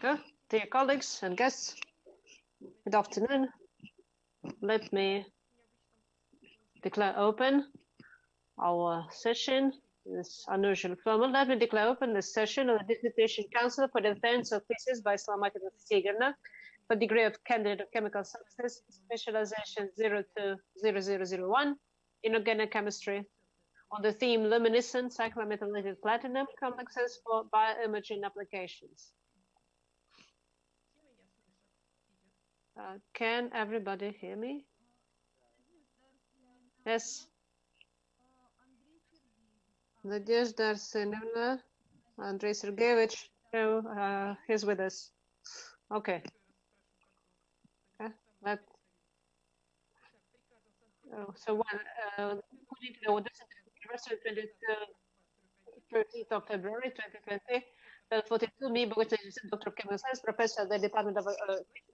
Dear colleagues and guests, good afternoon. Let me declare open our session, this unusual format. Let me declare open this session of the Dissertation Council for the Defense of Thesis by Solomatina for degree of candidate of chemical sciences, specialization 020001, inorganic chemistry, on the theme Luminescent cyclometalated platinum complexes for bioimaging applications. Can everybody hear me? Yes. Nadezhda Arsenovna, Andrei Sergeyevich, he's with us. Okay. So according to the order, University 13th of February 2020, 42, me, Doctor of Chemical Science, Professor at the Department of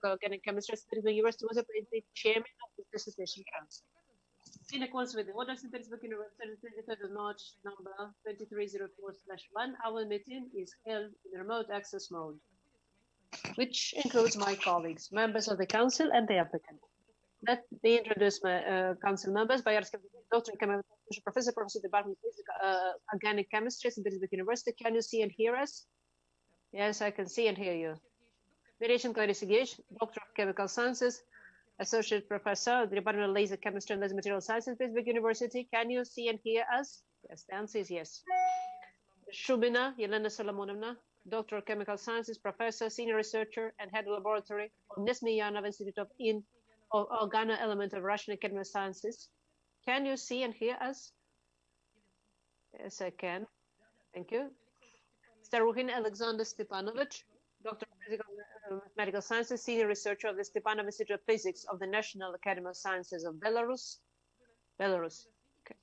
Organic Chemistry at the University, was appointed Chairman of the Dissertation Council. In accordance with the order, St. Petersburg University, 23rd of March, number 2304/1, our meeting is held in remote access mode, which includes my colleagues, members of the council, and the applicant. Let me introduce my council members. Dr. Professor of Department of Organic Chemistry, St. Petersburg University. Can you see and hear us? Yes, I can see and hear you. Verechenko Sergey, Doctor of Chemical Sciences, Associate Professor of the Department of Laser Chemistry and Laser Material Sciences, Pittsburgh University. Can you see and hear us? Yes, the answer is yes. Shubina Yelena Solomonovna, Doctor of Chemical Sciences, Professor, Senior Researcher, and Head of Laboratory of Nesmyanov Institute of Organo Element of Russian Academy of Sciences. Can you see and hear us? Yes, I can. Thank you. Starukhin Alexander Stepanovich, Doctor of Physical Mathematical Sciences, Senior Researcher of the Stepanov Institute of Physics of the National Academy of Sciences of Belarus. Okay.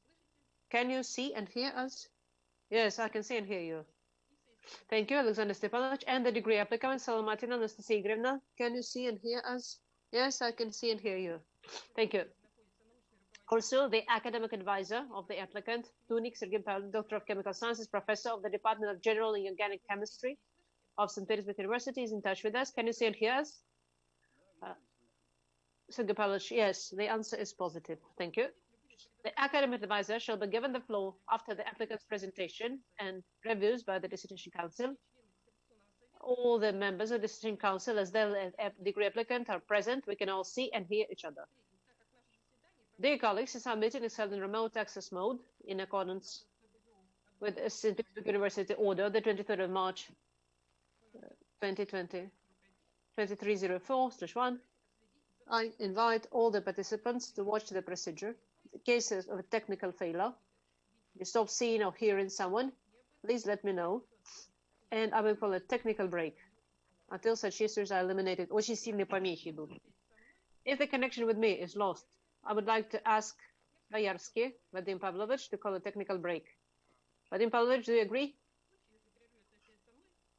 Can you see and hear us? Yes, I can see and hear you. Thank you, Alexander Stepanovich. And the degree applicant, Solomatina Anastasia I. Can you see and hear us? Yes, I can see and hear you. Thank you. Also, the academic advisor of the applicant, Tunik Sergey, Doctor of Chemical Sciences, Professor of the Department of General and Organic Chemistry of St. Petersburg University, is in touch with us. Can you see and hear us? Sergey Pavlovich, yes, the answer is positive. Thank you. The academic advisor shall be given the floor after the applicant's presentation and reviews by the Dissertation Council. All the members of the Dissertation Council, as well as degree applicant, are present. We can all see and hear each other. Dear colleagues, since our meeting is held in remote access mode in accordance with St. Petersburg University Order, the 23rd of March 2020, 2304/1, I invite all the participants to watch the procedure. In cases of a technical failure, you stop seeing or hearing someone, please let me know, and I will call a technical break until such issues are eliminated. Очень сильные помехи идут. If the connection with me is lost, I would like to ask Bayarsky, Vadim Pavlovich, to call a technical break. Vadim Pavlovich, do you agree?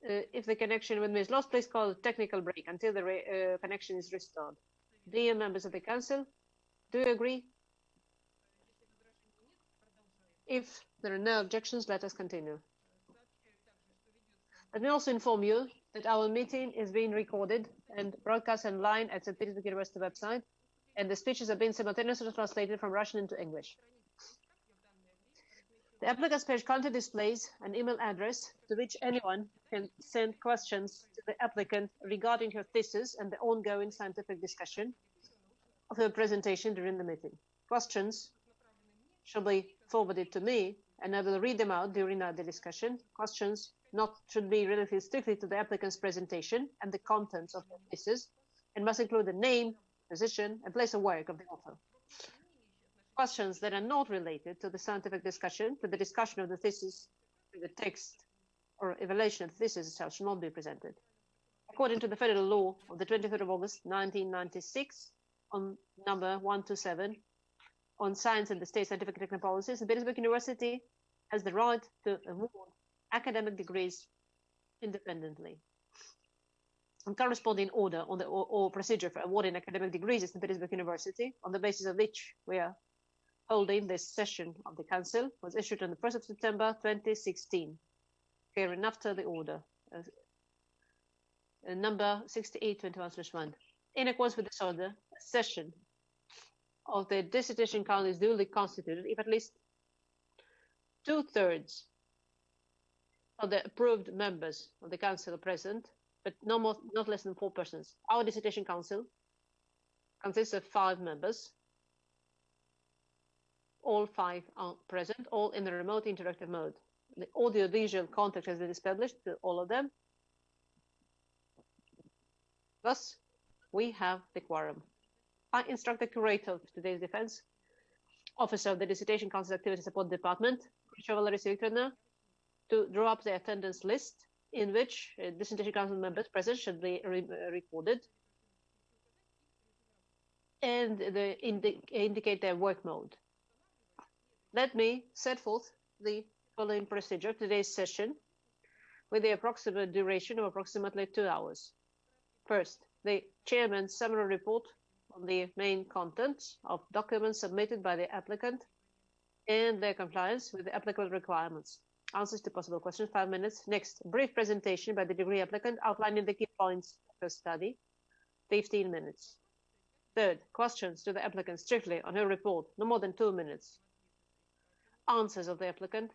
If the connection with me is lost, please call a technical break until the connection is restored. Dear members of the council, do you agree? If there are no objections, let us continue. Let me also inform you that our meeting is being recorded and broadcast online at St. Petersburg University website, and the speeches are being simultaneously translated from Russian into English. The applicant's page content displays an email address to which anyone can send questions to the applicant regarding her thesis and the ongoing scientific discussion of her presentation during the meeting. Questions shall be forwarded to me, and I will read them out during the discussion. Questions should be related strictly to the applicant's presentation and the contents of the thesis, and must include the name, position, and place of work of the author. Questions that are not related to the scientific discussion, to the discussion of the thesis, to the text, or evaluation of the thesis itself should not be presented. According to the federal law of the 23rd of August, 1996, on number 127, on science and the state scientific and technical policies, the Petersburg University has the right to award academic degrees independently. And corresponding order on the or procedure for awarding academic degrees at the Petersburg University, on the basis of which we are holding this session of the Council, was issued on the 1st of September 2016, hereinafter the order. number 6821/1. In accordance with this order, a session of the Dissertation Council is duly constituted if at least 2/3 of the approved members of the Council are present, but not less than 4 persons. Our Dissertation Council consists of 5 members. All 5 are present, all in the remote interactive mode. The audio-visual contact has been established to all of them. Thus, we have the quorum. I instruct the curator of today's defense, officer of the Dissertation Council Activity Support Department, Valery Viktorovna, to draw up the attendance list in which Dissertation Council members present should be recorded and indicate their work mode. Let me set forth the following procedure of today's session with the approximate duration of approximately 2 hours. First, the chairman's summary report on the main contents of documents submitted by the applicant and their compliance with the applicable requirements. Answers to possible questions, 5 minutes. Next, brief presentation by the degree applicant outlining the key points of her study, 15 minutes. Third, questions to the applicant strictly on her report, no more than 2 minutes. Answers of the applicant,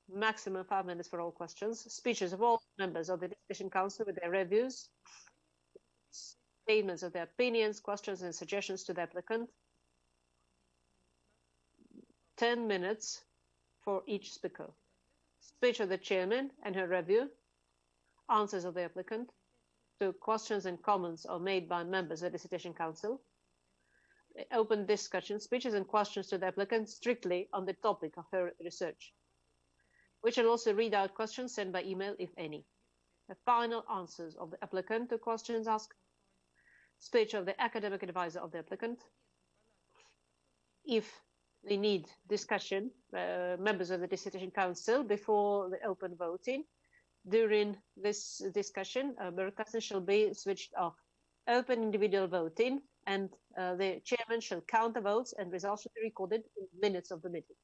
maximum 5 minutes for all questions. Speeches of all members of the Dissertation Council with their reviews, statements of their opinions, questions and suggestions to the applicant. 10 minutes for each speaker. Speech of the chairman and her review. Answers of the applicant to questions and comments are made by members of the Dissertation Council. Open discussion, speeches and questions to the applicant strictly on the topic of her research. We shall also read out questions sent by email, if any. The final answers of the applicant to questions asked. Speech of the academic advisor of the applicant. If they need discussion, members of the Dissertation Council, before the open voting, during this discussion, broadcasting shall be switched off. Open individual voting, and the chairman shall count the votes and results should be recorded in minutes of the meeting.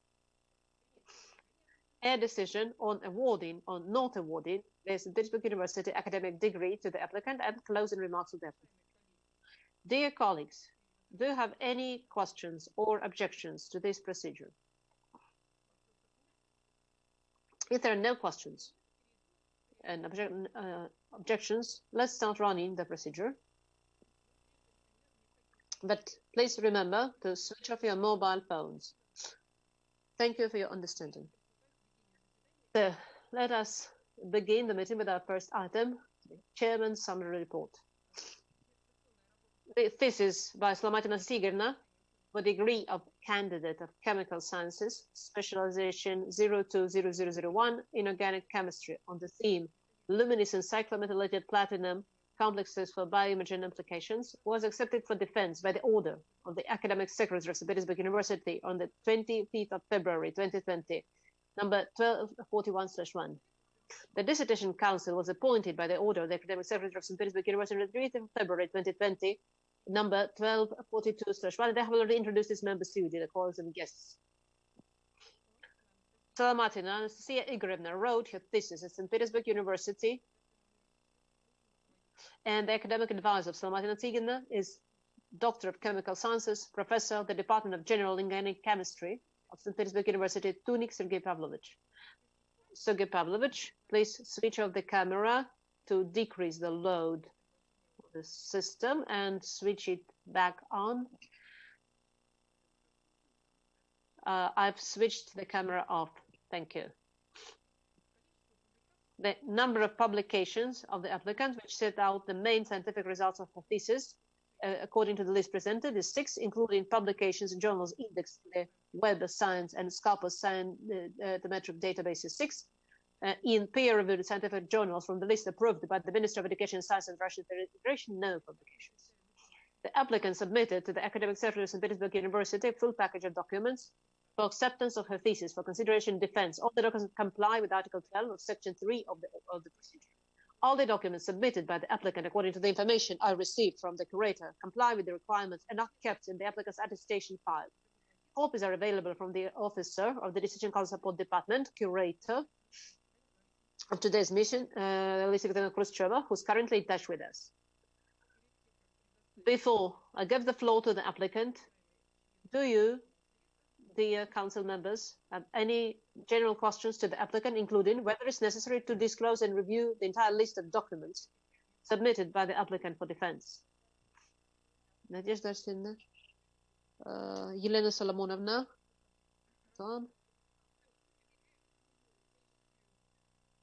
A decision on awarding or not awarding the St. Petersburg University academic degree to the applicant and closing remarks of the applicant. Dear colleagues, do you have any questions or objections to this procedure? If there are no questions and objections, let's start running the procedure. But please remember to switch off your mobile phones. Thank you for your understanding. So let us begin the meeting with our first item, the Chairman's Summary Report. The thesis by Solomatina for degree of Candidate of Chemical Sciences, Specialization 020001, Inorganic Chemistry, on the theme Luminescent cyclometalated platinum complexes for bioimaging applications, was accepted for defense by the order of the Academic Secretary of St. Petersburg University on the 25th of February 2020, number 1241/1. The Dissertation Council was appointed by the order of the Academic Secretary of St. Petersburg University on the 3rd of February 2020, number 1242/1. They have already introduced these members to you, dear colleagues and guests. Solomatina Anastasia I wrote her thesis at St. Petersburg University, and the academic advisor of Solomatina Tigina is Doctor of Chemical Sciences, Professor of the Department of General Inorganic Chemistry of St. Petersburg University, Tunik Sergey Pavlovich. Sergey Pavlovich, please switch off the camera to decrease the load of the system and switch it back on. I've switched the camera off. Thank you. The number of publications of the applicant, which set out the main scientific results of her thesis, according to the list presented, is 6, including publications in journals indexed to the Web of Science and Scopus Scientific Databases 6, in peer-reviewed scientific journals from the list approved by the Ministry of Education, Science and Russian Federation, no publications. The applicant submitted to the Academic Secretary of St. Petersburg University a full package of documents for acceptance of her thesis for consideration and defense. All the documents comply with Article 12 of Section 3 of the procedure. All the documents submitted by the applicant, according to the information I received from the curator, comply with the requirements and are kept in the applicant's attestation file. Copies are available from the officer of the Dissertation Council Support Department, curator, of today's mission, Lisa Khrushcheva, who's currently in touch with us. Before I give the floor to the applicant, do you, dear council members, have any general questions to the applicant, including whether it's necessary to disclose and review the entire list of documents submitted by the applicant for defense? Nadezhda Arsenina, Elena Solomonovna, Tom.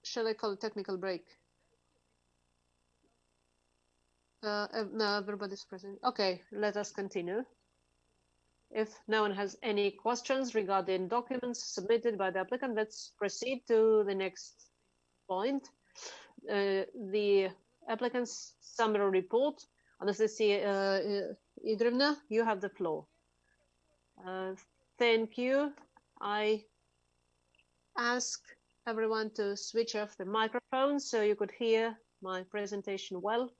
Shall I call a technical break? No, everybody's present. Okay, let us continue. If no one has any questions regarding documents submitted by the applicant, let's proceed to the next point. The applicant's summary report. Anastasia Igorevna, you have the floor. Thank you. I ask everyone to switch off the microphone so you could hear my presentation well.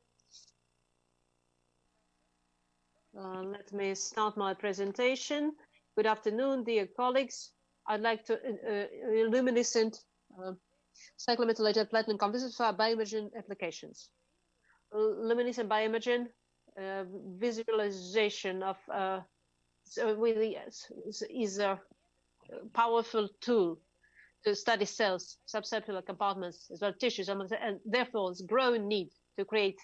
Let me start my presentation. Good afternoon, dear colleagues. I'd like to luminescent cyclometalated platinum complexes for bioimaging applications. Luminescent bioimaging visualization of is a powerful tool to study cells, subcellular compartments, as well as tissues, and therefore there's growing need to create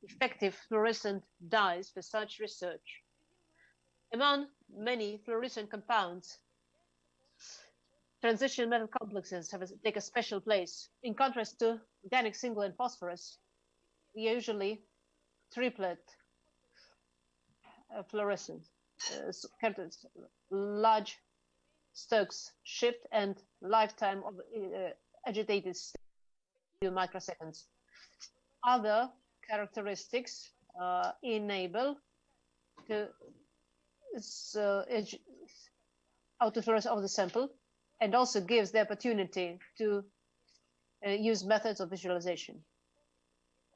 effective fluorescent dyes for such research. Among many fluorescent compounds, transition metal complexes take a special place. In contrast to organic single and phosphorus, usually triplet fluorescent, large Stokes shift and lifetime of agitated state few microseconds. Other characteristics enable the autofluorescence of the sample and also gives the opportunity to use methods of visualization.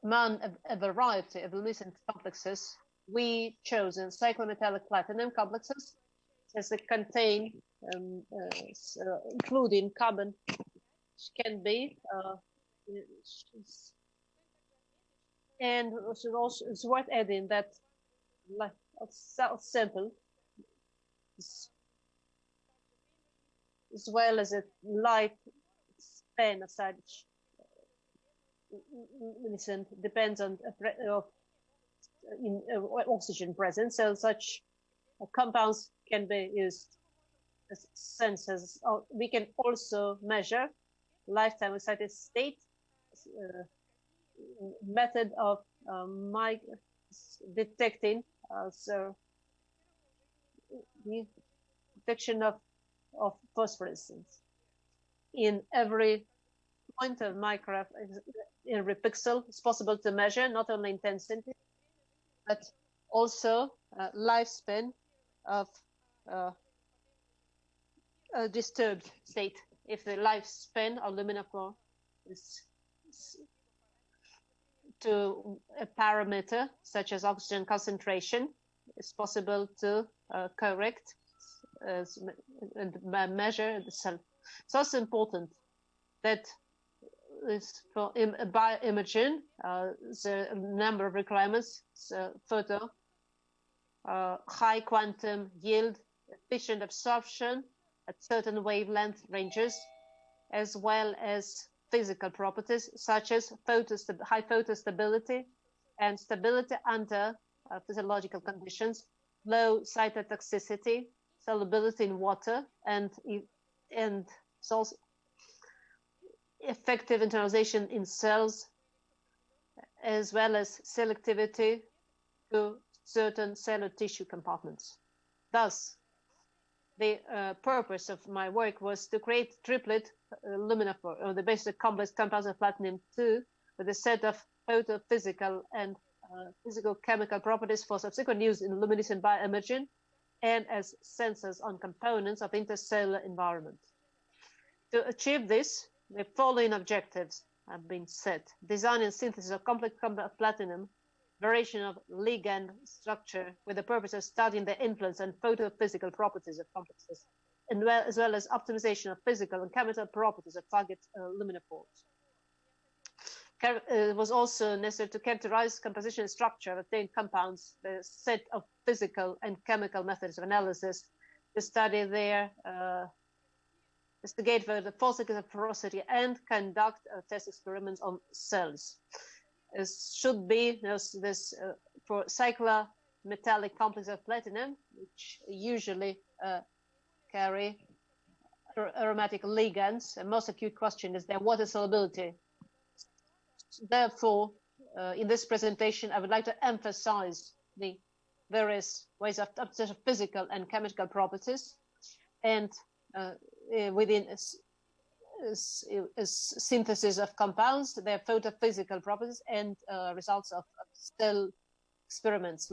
Among a variety of luminescent complexes, we chosen cyclometallic platinum complexes as they contain, including carbon, which can be, and also it's worth adding that cell sample, as well as a light span of such luminescent depends on oxygen presence, so such compounds can be used as sensors. We can also measure lifetime excited state, method of detecting so the detection of phosphorescence in every point of micrograph, in every pixel. It's possible to measure not only intensity but also lifespan of a disturbed state. If the lifespan of luminophore is to a parameter such as oxygen concentration, it's possible to correct and measure the cell. It's also important that for bioimaging, the number of requirements, photo, high quantum yield, efficient absorption at certain wavelength ranges, as well as physical properties such as high photostability and stability under physiological conditions, low cytotoxicity, solubility in water, and also effective internalization in cells, as well as selectivity to certain cellular tissue compartments. Thus, the purpose of my work was to create triplet luminophore, or the basic complex compounds of platinum-2, with a set of photophysical and physical-chemical properties for subsequent use in luminescent bioimaging and as sensors on components of intercellular environment. To achieve this, the following objectives have been set: design and synthesis of complex compound of platinum, variation of ligand structure with the purpose of studying the influence on photophysical properties of complexes, and as well as optimization of physical and chemical properties of target luminophores. it was also necessary to characterize composition and structure of obtained compounds, the set of physical and chemical methods of analysis, to study their investigate the paucity of porosity, and conduct test experiments on cells. It should be this for cyclometallic complex of platinum, which usually carry aromatic ligands. And most acute question is their water solubility. Therefore, in this presentation, I would like to emphasize the various ways of physical and chemical properties, and within synthesis of compounds, their photophysical properties, and results of cell experiments.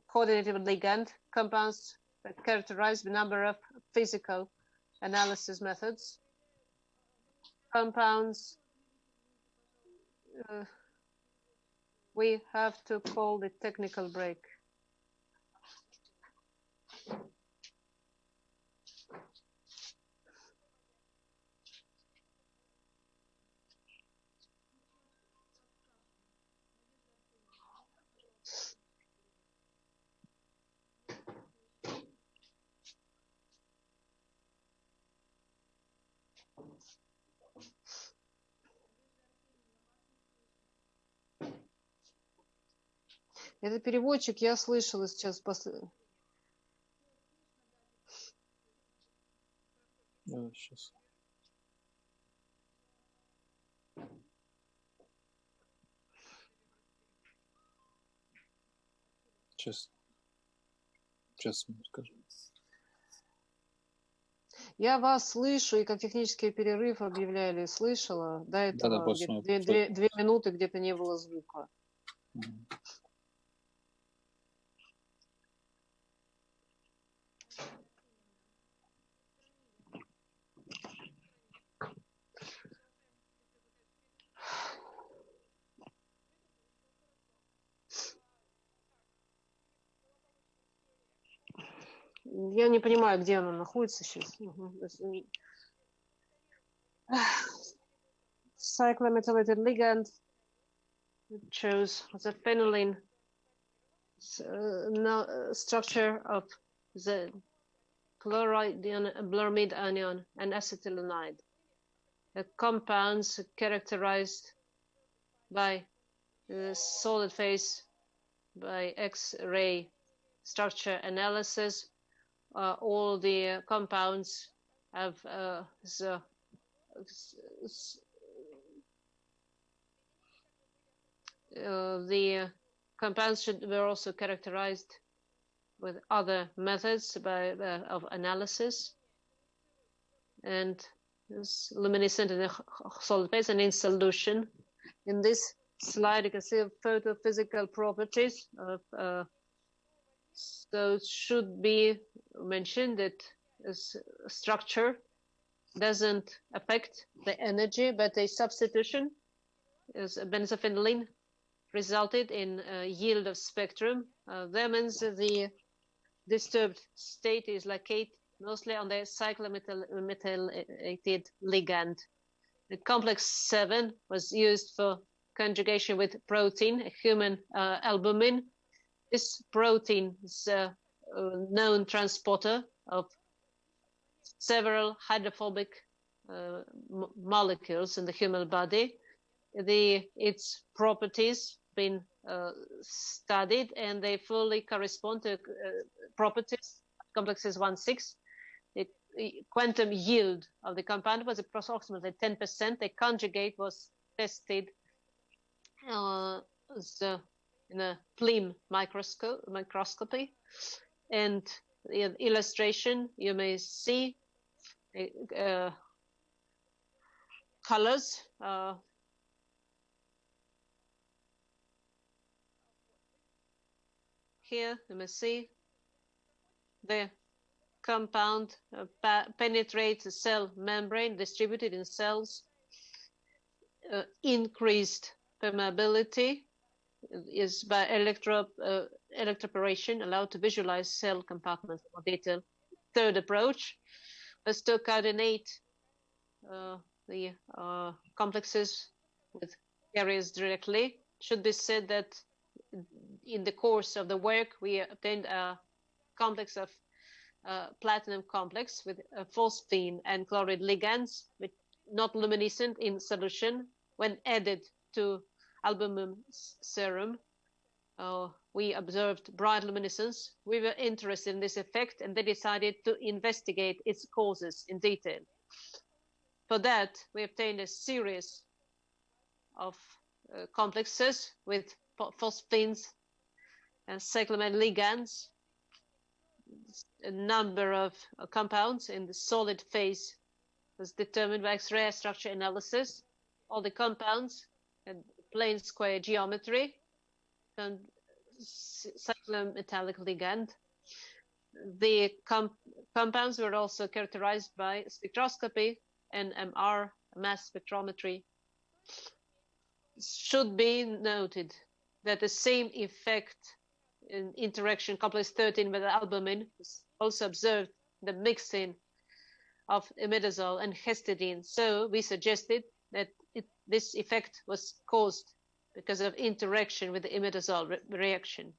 Coordinated ligand compounds that characterize the number of physical analysis methods. Compounds, we have to call the technical break. Это переводчик, я слышала сейчас после. Сейчас. Сейчас скажу. Я вас слышу, и как технический перерыв объявляли, слышала. До этого две минуты где-то не было звука. Я не понимаю, где она находится сейчас. Cyclometalated ligand shows the phenylene structure of the chloride bromide anion and acetylenide. The compounds characterized by solid phase by X-ray structure analysis. All the compounds have the compounds were also characterized with other methods of analysis, and luminescent in the solid phase and in solution. In this slide, you can see photophysical properties of. So it should be mentioned that this structure doesn't affect the energy, but a substitution is benzophenylene resulted in a yield of spectrum. That means the disturbed state is located mostly on the cyclometalated ligand. The complex 7 was used for conjugation with protein, a human albumin. This protein is a known transporter of several hydrophobic molecules in the human body. Its properties been studied, and they fully correspond to properties complexes 1,6. The quantum yield of the compound was approximately 10%. The conjugate was tested in a PLIM microscopy, and in illustration you may see colors. Here you may see the compound penetrates the cell membrane, distributed in cells, increased permeability is by electroporation allowed to visualize cell compartments in more detail. Third approach was to coordinate the complexes with carriers directly. Should be said that in the course of the work we obtained a complex of platinum complex with phosphine and chloride ligands, with not luminescent in solution. When added to albumin serum, we observed bright luminescence. We were interested in this effect, and they decided to investigate its causes in detail. For that, we obtained a series of complexes with phosphines and cyclometalated ligands. A number of compounds in the solid phase was determined by X-ray structure analysis. All the compounds had plane square geometry and cyclometallic ligand. The compounds were also characterized by spectroscopy and MR mass spectrometry. Should be noted that the same effect in interaction complex 13 with albumin was also observed in the mixing of imidazole and histidine. So we suggested that this effect was caused because of interaction with the imidazole reaction.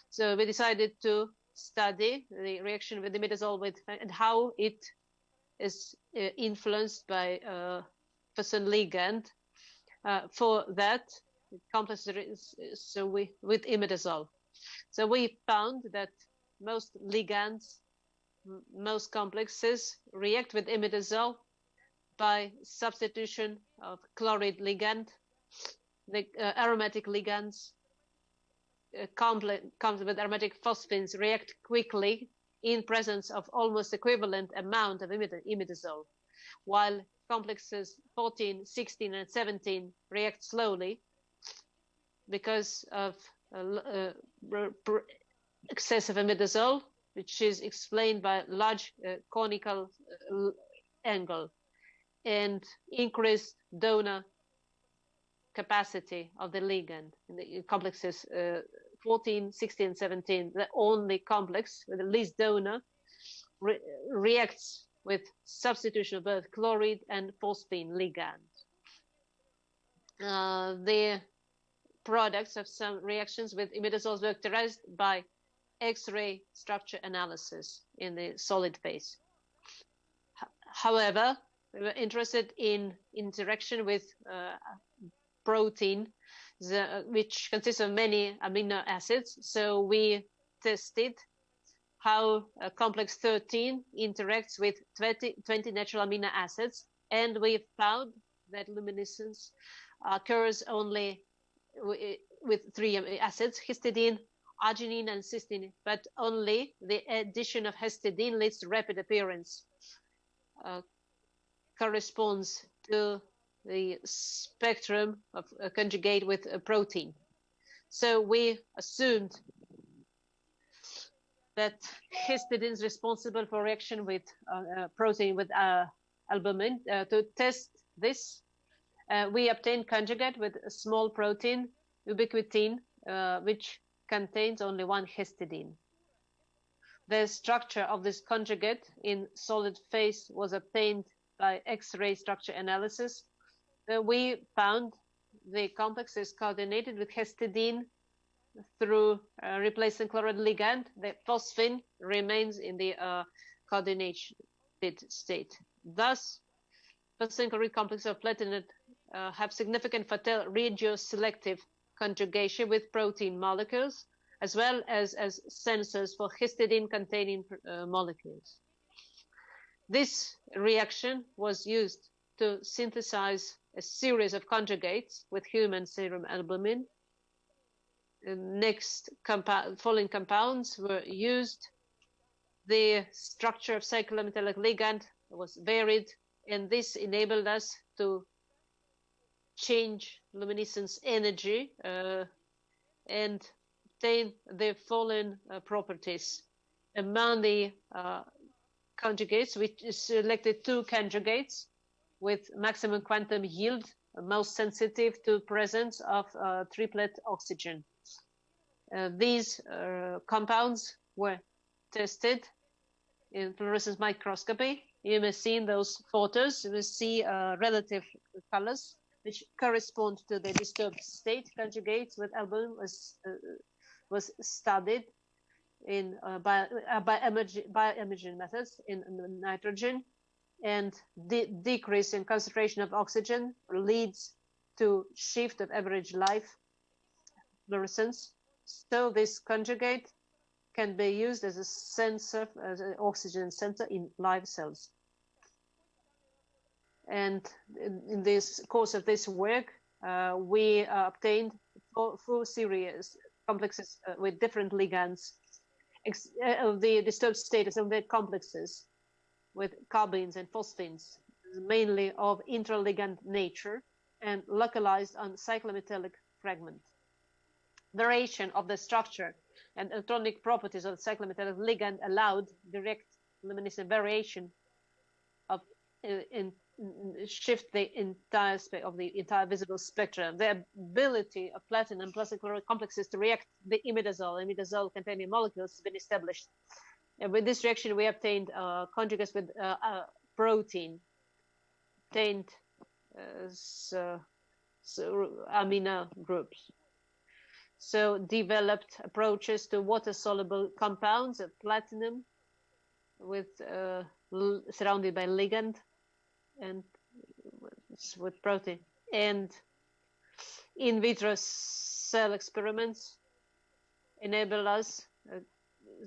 So we decided to study the reaction with imidazole and how it is influenced by phosphine ligand. For that complex with imidazole. So we found that most ligands, most complexes react with imidazole by substitution of chloride ligand, the aromatic ligands, compounds with aromatic phosphines react quickly in presence of almost equivalent amount of imidazole, while complexes 14, 16, and 17 react slowly because of excessive imidazole, which is explained by large conical angle and increased donor capacity of the ligand. In the complexes 14, 16, 17, the only complex with the least donor reacts with substitution of both chloride and phosphine ligand. The products of some reactions with imidazoles were characterized by X-ray structure analysis in the solid phase. However, we were interested in interaction with protein, which consists of many amino acids. So we tested how complex 13 interacts with 20 natural amino acids, and we found that luminescence occurs only with 3 acids, histidine, arginine, and cysteine, but only the addition of histidine leads to rapid appearance, corresponds to the spectrum of conjugate with a protein. So we assumed that histidine is responsible for reaction with protein with albumin. To test this, we obtained conjugate with a small protein, ubiquitin, which contains only 1 histidine. The structure of this conjugate in solid phase was obtained by X-ray structure analysis. We found the complex is coordinated with histidine through replacing chloride ligand. The phosphine remains in the coordinated state. Thus, phosphine chloride complexes of platinum have significant fertile regioselective conjugation with protein molecules, as well as sensors for histidine-containing molecules. This reaction was used to synthesize a series of conjugates with human serum albumin. Following compounds were used. The structure of cyclometalated ligand was varied, and this enabled us to change luminescence energy and obtain the following properties. Among the conjugates, we selected 2 conjugates with maximum quantum yield, most sensitive to presence of triplet oxygen. These compounds were tested in fluorescence microscopy. You may see in those photos, you will see relative colors which correspond to the disturbed state. Conjugates with albumin was studied in bioimaging methods in nitrogen, and decrease in concentration of oxygen leads to shift of average life fluorescence. So this conjugate can be used as a sensor, as an oxygen sensor in live cells. And in this course of this work, we obtained 4 series complexes with different ligands of the disturbed status of the complexes with carbines and phosphines, mainly of intraligand nature and localized on cyclometallic fragment. Variation of the structure and electronic properties of the cyclometallic ligand allowed direct luminescent variation of shift the entire of the entire visible spectrum. The ability of platinum plus chloride complexes to react the imidazole containing molecules has been established. And with this reaction, we obtained conjugates with protein, obtained amino groups. So developed approaches to water-soluble compounds of platinum with surrounded by ligand and with protein. And in vitro cell experiments enable us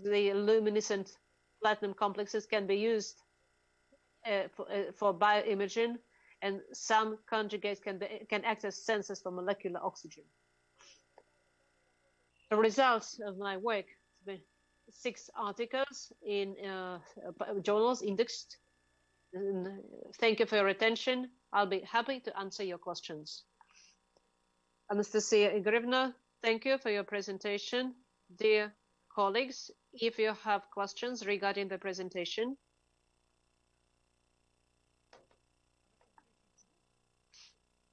the luminescent platinum complexes can be used for bioimaging, and some conjugates can act as sensors for molecular oxygen. the results of my work. 6 articles in journals indexed. Thank you for your attention. I'll be happy to answer your questions. Anastasia Igorevna, thank you for your presentation. Dear colleagues, if you have questions regarding the presentation,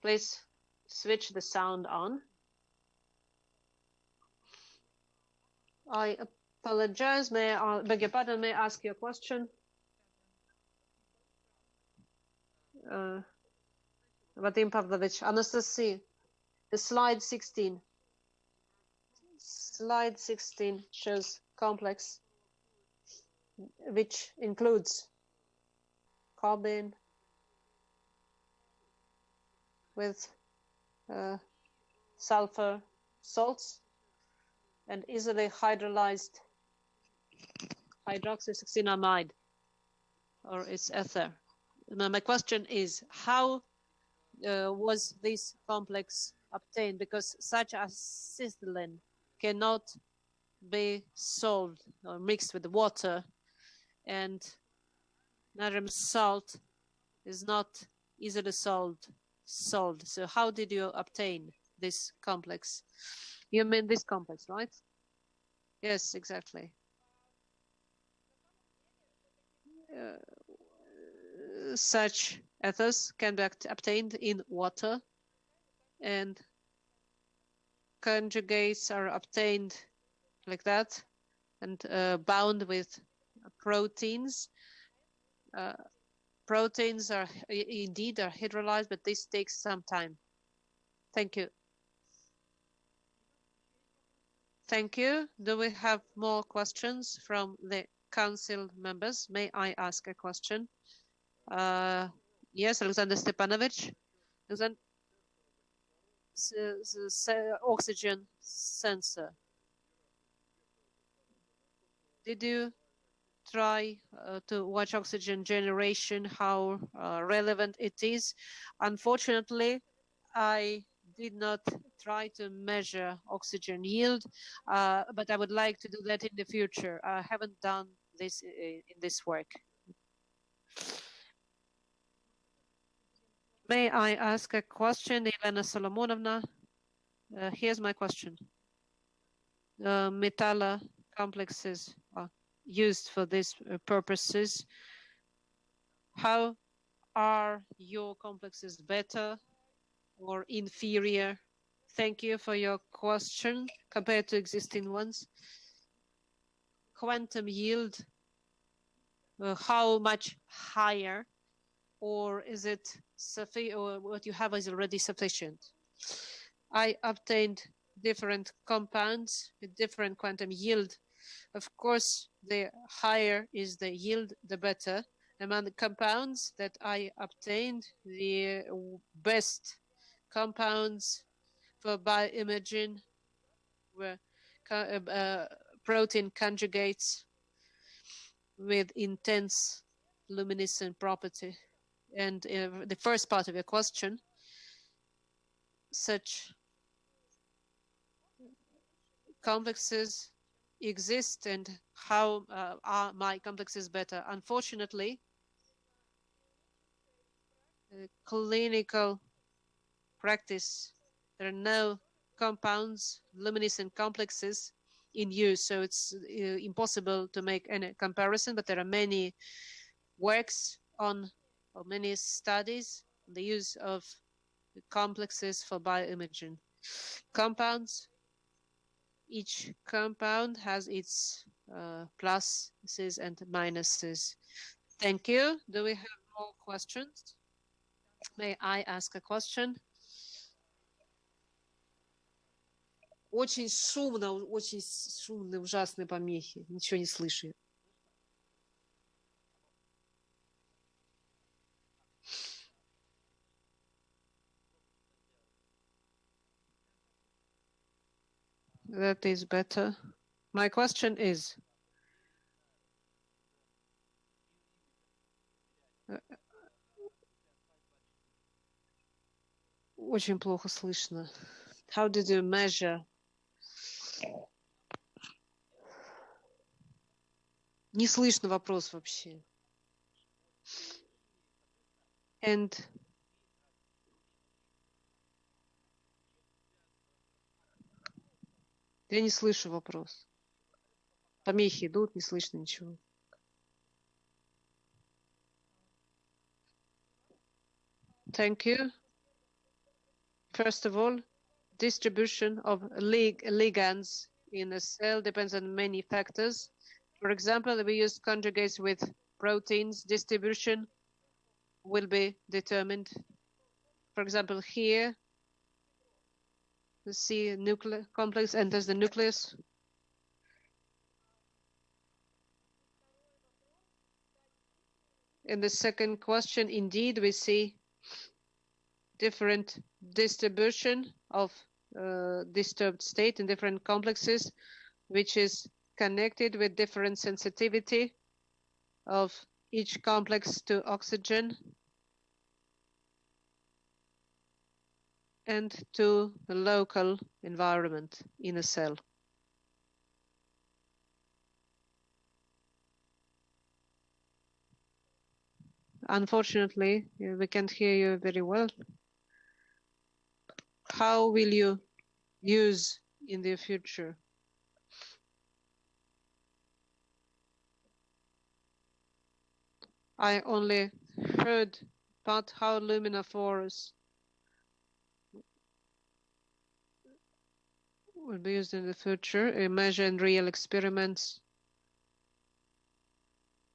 please switch the sound on. I apologize. Beg your pardon, may I ask you a question? Vadim Pavlovich, Anastasia, slide 16. Slide 16 shows complex, which includes carbon with sulfur salts and easily hydrolyzed hydroxysuccinamide or its ether. Now my question is, how was this complex obtained? Because such acetylene cannot be solved or mixed with water, and natrium salt is not easily solved. So how did you obtain this complex? You mean this complex, right? Yes, exactly. Such ethers can be obtained in water, and conjugates are obtained like that and bound with proteins. Proteins are indeed hydrolyzed, but this takes some time. Thank you. Thank you. Do we have more questions from the council members? May I ask a question? Yes, Alexander Stepanovich. The oxygen sensor. Did you try to watch oxygen generation, how relevant it is? Unfortunately, I did not try to measure oxygen yield, but I would like to do that in the future. I haven't done this in this work. May I ask a question, Elena Solomonovna? Here's my question. Metal complexes are used for these purposes. How are your complexes better or inferior? Thank you for your question compared to existing ones. Quantum yield, how much higher, or is it sufficient, or what you have is already sufficient? I obtained different compounds with different quantum yield. Of course, the higher is the yield, the better. Among the compounds that I obtained, the best compounds for bioimaging were protein conjugates with intense luminescent property. And the first part of your question, such complexes exist, and how are my complexes better? Unfortunately, clinical practice, there are no compounds, luminescent complexes in use, so it's impossible to make any comparison, but there are many works on, or many studies on the use of complexes for bioimaging. Compounds, each compound has its pluses and minuses. Thank you. Do we have more questions? May I ask a question? Очень шумно, ужасные помехи. Ничего не слышу. That is better. My question is, очень плохо слышно. How did you measure Не слышно вопрос вообще. And я не слышу вопрос. Помехи идут, не слышно ничего. Thank you. First of all, distribution of ligands in a cell depends on many factors. For example, we use conjugates with proteins. Distribution will be determined. For example, here, you see a nuclear complex enters the nucleus. In the second question, indeed, we see different distribution of disturbed state in different complexes, which is connected with different sensitivity of each complex to oxygen and to the local environment in a cell. Unfortunately, we can't hear you very well. How will you use in the future? I only heard about how luminophores will be used in the future, measure in real experiments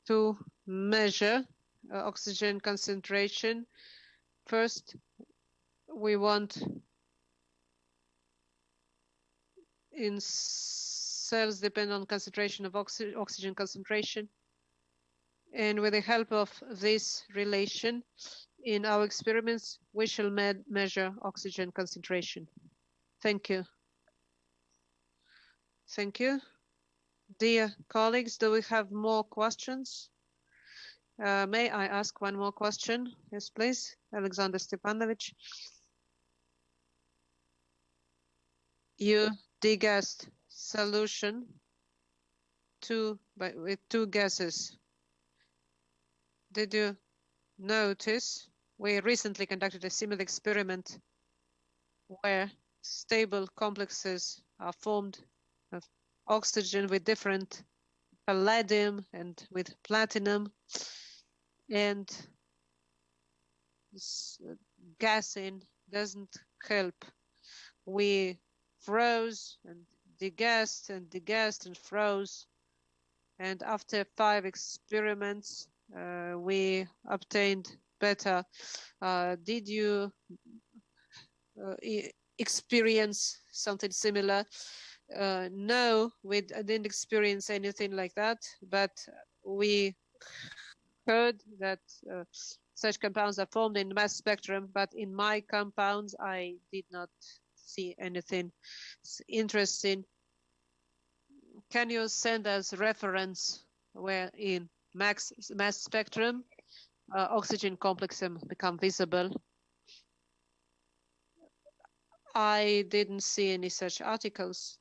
to measure oxygen concentration. First, we want in cells depend on concentration of oxygen concentration. And with the help of this relation, in our experiments, we shall measure oxygen concentration. Thank you. Thank you. Dear colleagues, do we have more questions? May I ask one more question? Yes, please. Alexander Stepanovich. You degassed solution with two gases. Did you notice? We recently conducted a similar experiment where stable complexes are formed of oxygen with different palladium and with platinum, and this gassing doesn't help. We froze and degassed and froze, and after 5 experiments we obtained better. Did you experience something similar? No, we didn't experience anything like that, but we heard that such compounds are formed in mass spectrum, but in my compounds I did not see anything interesting. Can you send us reference where in mass spectrum oxygen complexes become visible? I didn't see any such articles,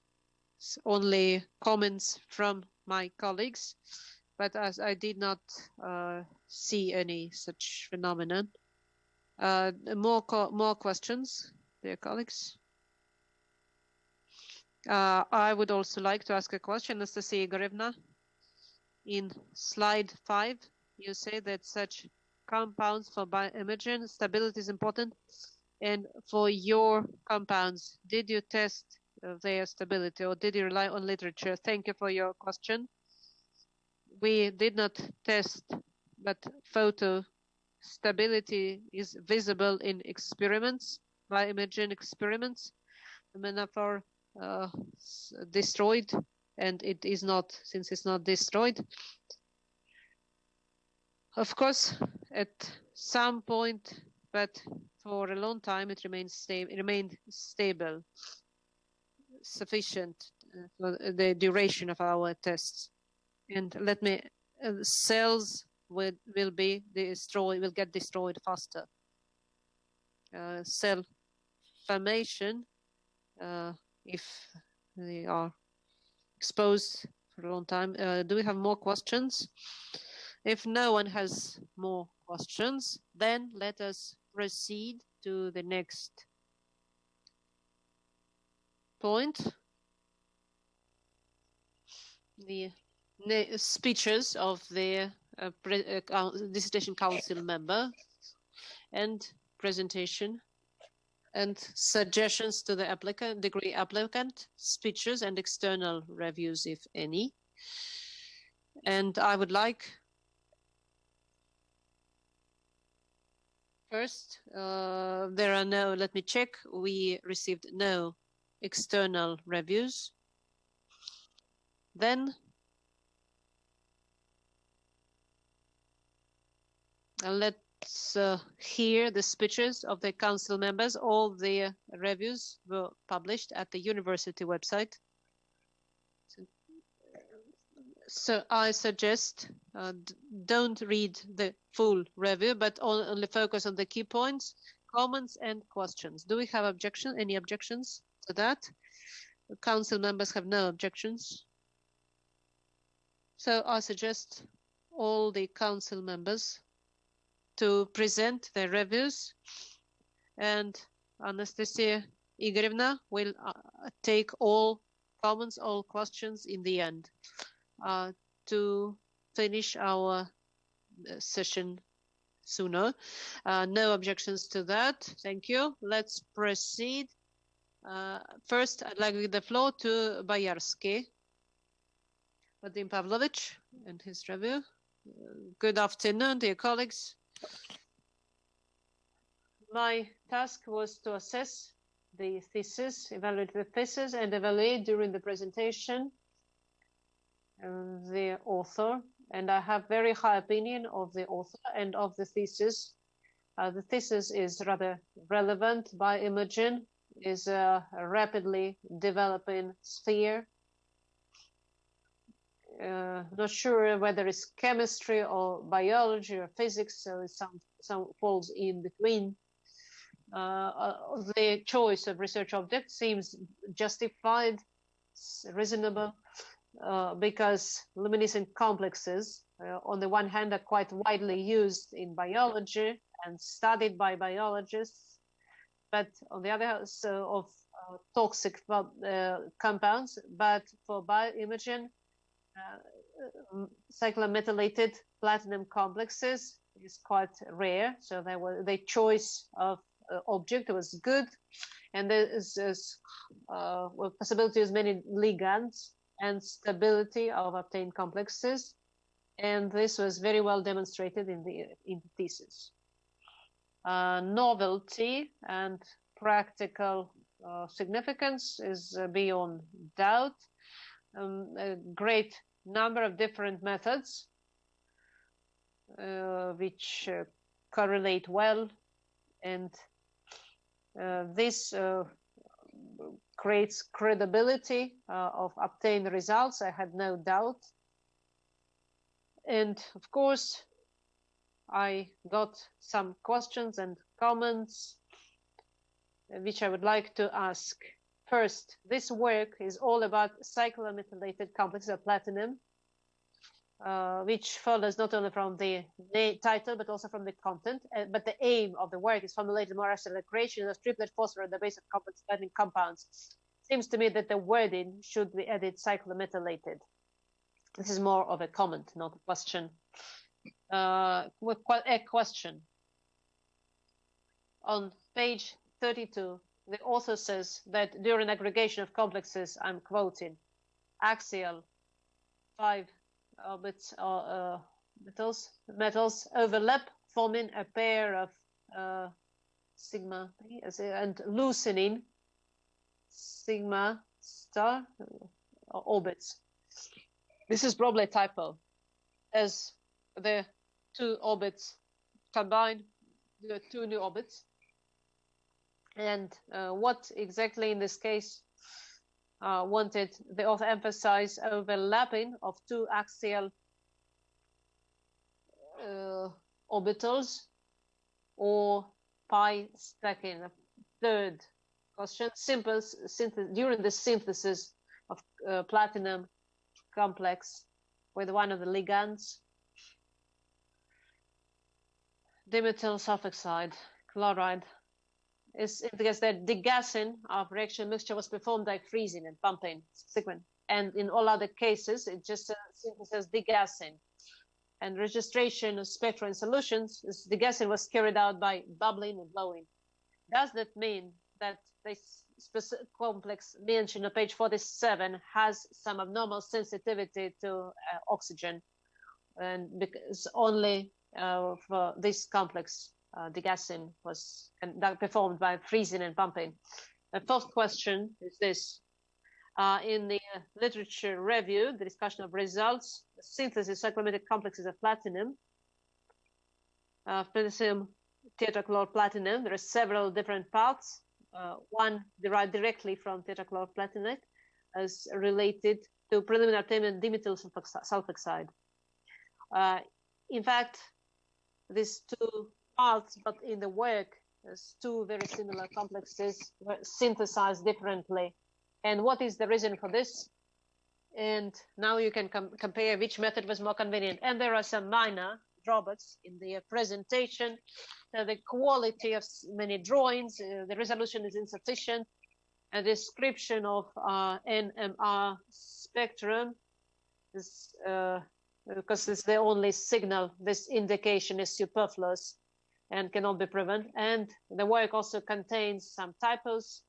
only comments from my colleagues, but as I did not see any such phenomenon. More questions, dear colleagues? I would also like to ask a question, Anastasia Igorevna. In slide 5, you say that such compounds for bioimaging stability is important. And for your compounds, did you test their stability or did you rely on literature? Thank you for your question. We did not test, but photo stability is visible in experiments, bioimaging experiments. The metaphor destroyed, and it is not, since it's not destroyed. Of course, at some point, but for a long time, it remained stable, sufficient for the duration of our tests. And let me, cells will get destroyed faster. Cell formation, if They are exposed for a long time. Do we have more questions? If no one has more questions, then let us proceed to the next point. The speeches of the Dissertation Council member and presentation and suggestions to the applicant, degree applicant, speeches and external reviews, if any. And I would like first, there are no, let me check, we received no external reviews. Then let's hear the speeches of the council members. All the reviews were published at the university website. So I suggest don't read the full review, but only focus on the key points, comments and questions. Do we have any objections to that? The council members have no objections. So I suggest all the council members to present their reviews, and Anastasia Igorevna will take all comments, all questions in the end to finish our session sooner. No objections to that. Thank you. Let's proceed. First, I'd like to give the floor to Bayarsky, Vadim Pavlovich, and his review. Good afternoon, dear colleagues. My task was to assess the thesis, evaluate the thesis, and evaluate during the presentation the author. And I have very high opinion of the author and of the thesis. The thesis is rather relevant. Bioimaging is a rapidly developing sphere. Not sure whether it's chemistry or biology or physics, so it's some falls in between. The choice of research object seems justified, reasonable, because luminescent complexes, on the one hand, are quite widely used in biology and studied by biologists, but on the other hand, of toxic compounds, but for bioimaging, cyclometalated platinum complexes is quite rare. So the choice of object was good, and there is possibility of many ligands and stability of obtained complexes, and this was very well demonstrated in the thesis. Novelty and practical significance is beyond doubt. A great number of different methods which correlate well, and this creates credibility of obtained results. I had no doubt. And of course, I got some questions and comments which I would like to ask. First, this work is all about cyclometalated complexes of platinum, which follows not only from the title but also from the content. But the aim of the work is formulated more as a creation of triplet phosphor at the base of complex platinum compounds. Seems to me that the wording should be added cyclometalated. This is more of a comment, not a question. A question. On page 32, the author says that during aggregation of complexes, I'm quoting, axial 5 orbits or metals overlap, forming a pair of sigma and loosening sigma star orbits. This is probably a typo, as the two orbits combine the two new orbits. And what exactly in this case wanted the author emphasize overlapping of two axial orbitals or pi stacking. A third question, during the synthesis of platinum complex with one of the ligands, dimethyl sulfoxide chloride. Is indicates that degassing of reaction mixture was performed by freezing and pumping sequence. And in all other cases, it just simply says degassing. And registration of spectra in solutions, degassing was carried out by bubbling and blowing. Does that mean that this specific complex mentioned on page 47 has some abnormal sensitivity to oxygen? And because only for this complex degassing was performed by freezing and pumping. The fourth question is this. In the literature review, the discussion of results, the synthesis cyclometalated complexes of platinum, potassium tetrachloroplatinum. There are several different parts. One derived directly from tetrachloroplatinate as related to preliminary attainment dimethyl sulfoxide. In fact, these two parts, but in the work, there's two very similar complexes were synthesized differently. And what is the reason for this? And now you can compare which method was more convenient. And there are some minor drawbacks in the presentation. The quality of many drawings, the resolution is insufficient. A description of NMR spectrum is because it's the only signal. This indication is superfluous and cannot be proven. And the work also contains some typos.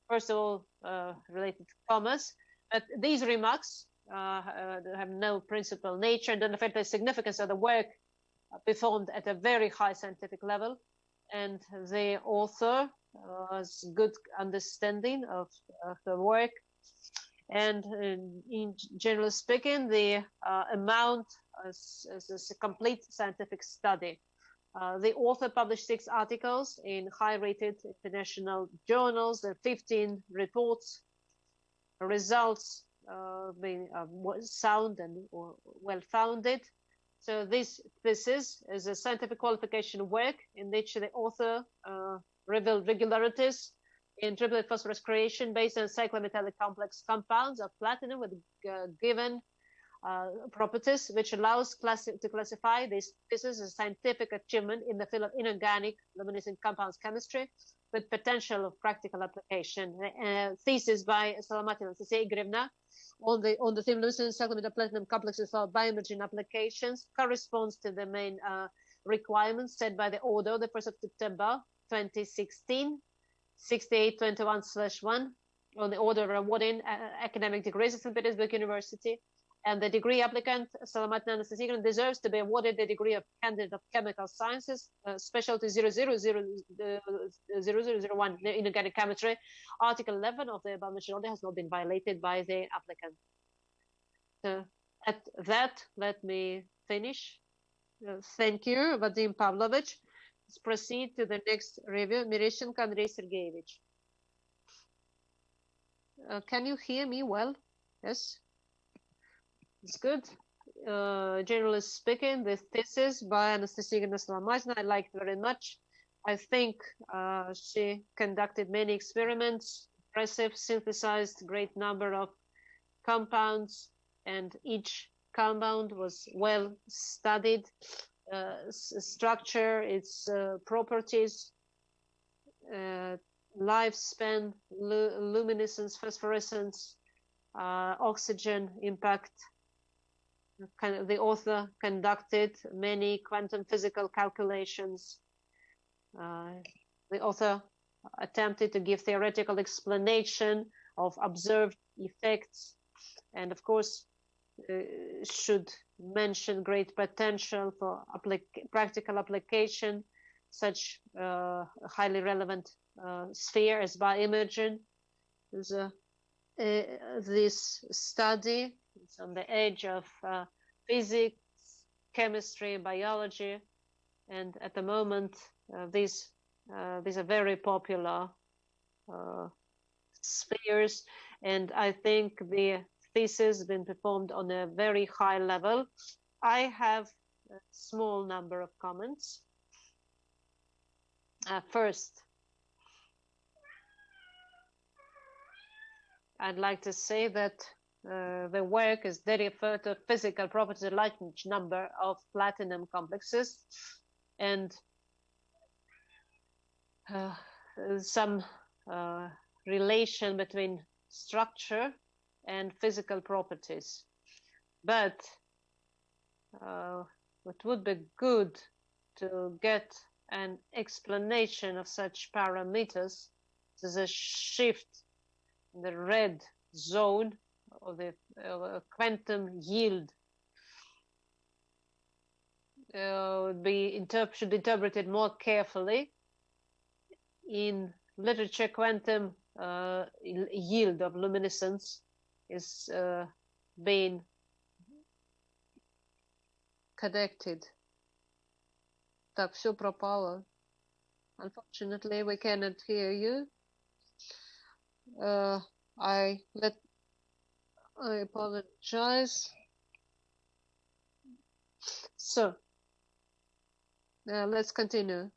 First of all, related to commas, but these remarks have no principal nature and don't affect the significance of the work performed at a very high scientific level. And the author has good understanding of the work. And in generally speaking, the amount is a complete scientific study. The author published 6 articles in high-rated international journals and 15 reports. Results being sound and well-founded. So this thesis is a scientific qualification work in which the author revealed regularities in triplet phosphorus creation based on cyclometallic complex compounds of platinum with given properties, which allows to classify this as a scientific achievement in the field of inorganic luminescent compounds chemistry with potential of practical application. Thesis by Solomatina and Anastasia I on the theme luminescent cyclometallic platinum complexes for bioimaging applications corresponds to the main requirements set by the order the 1st of September 2016, 6821/1 on the order of awarding academic degrees at St. Petersburg University. And the degree applicant, Solomatina Anastasia, deserves to be awarded the degree of candidate of chemical sciences, specialty 000001 in organic chemistry. Article 11 of the bioimaging order has not been violated by the applicant. So at that, let me finish. Thank you, Vadim Pavlovich. Let's proceed to the next review. Mirishenko Andrei Sergeyevich. Can you hear me well? Yes. It's good. Generally speaking, this thesis by Anastasia Solomatina I liked very much. I think she conducted many experiments, impressive, synthesized great number of compounds, and each compound was well studied. Structure, its properties, lifespan, luminescence, phosphorescence, oxygen impact. The author conducted many quantum physical calculations. The author attempted to give theoretical explanation of observed effects, and of course should mention great potential for practical application, such highly relevant sphere as bioimaging. This study is on the edge of physics, chemistry, biology, and at the moment these are very popular spheres, and I think the thesis has been performed on a very high level. I have a small number of comments. First, I'd like to say that the work is dedicated to physical properties of large number of platinum complexes and some relation between structure and physical properties. But it would be good to get an explanation of such parameters. There's a shift in the red zone of the quantum yield should be interpreted more carefully. In literature, quantum yield of luminescence is being connected. Так, все пропало. Unfortunately, we cannot hear you. I apologize. So, let's continue.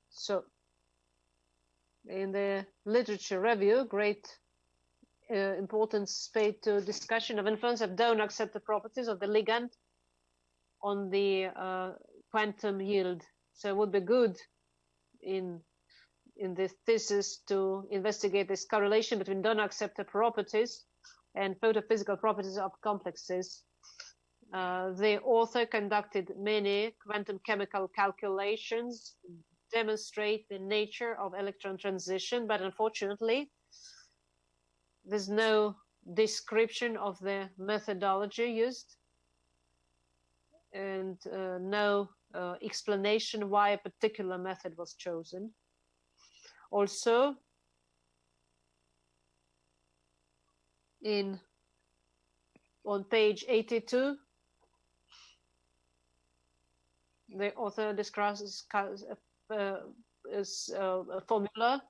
So, in the literature review, great importance paid to discussion of influence of donor acceptor properties of the ligand on the quantum yield. So it would be good in this thesis to investigate this correlation between donor acceptor properties and photophysical properties of complexes. The author conducted many quantum chemical calculations, demonstrate the nature of electron transition, but unfortunately, there's no description of the methodology used and no explanation why a particular method was chosen. Also, on page 82, the author describes a formula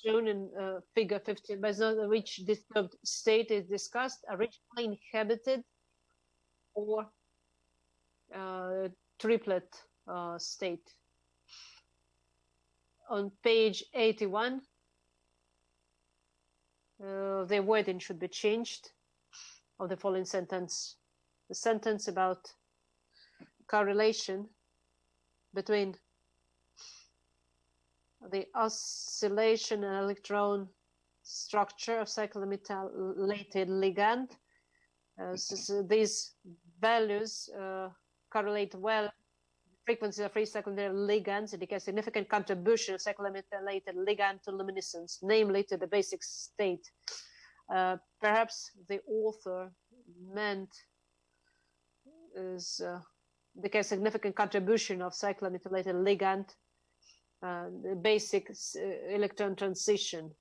shown in figure 15, but not which disturbed state is discussed, originally inhabited or triplet state. On page 81, the wording should be changed of the following sentence. The sentence about correlation between the oscillation and electron structure of cyclometalated ligand. So these values correlate well with frequency of free cyclometalated ligands, indicate significant contribution of cyclometalated ligand to luminescence, namely to the basic state. Perhaps the author meant is indicate significant contribution of cyclometalated ligand, the basic electron transition,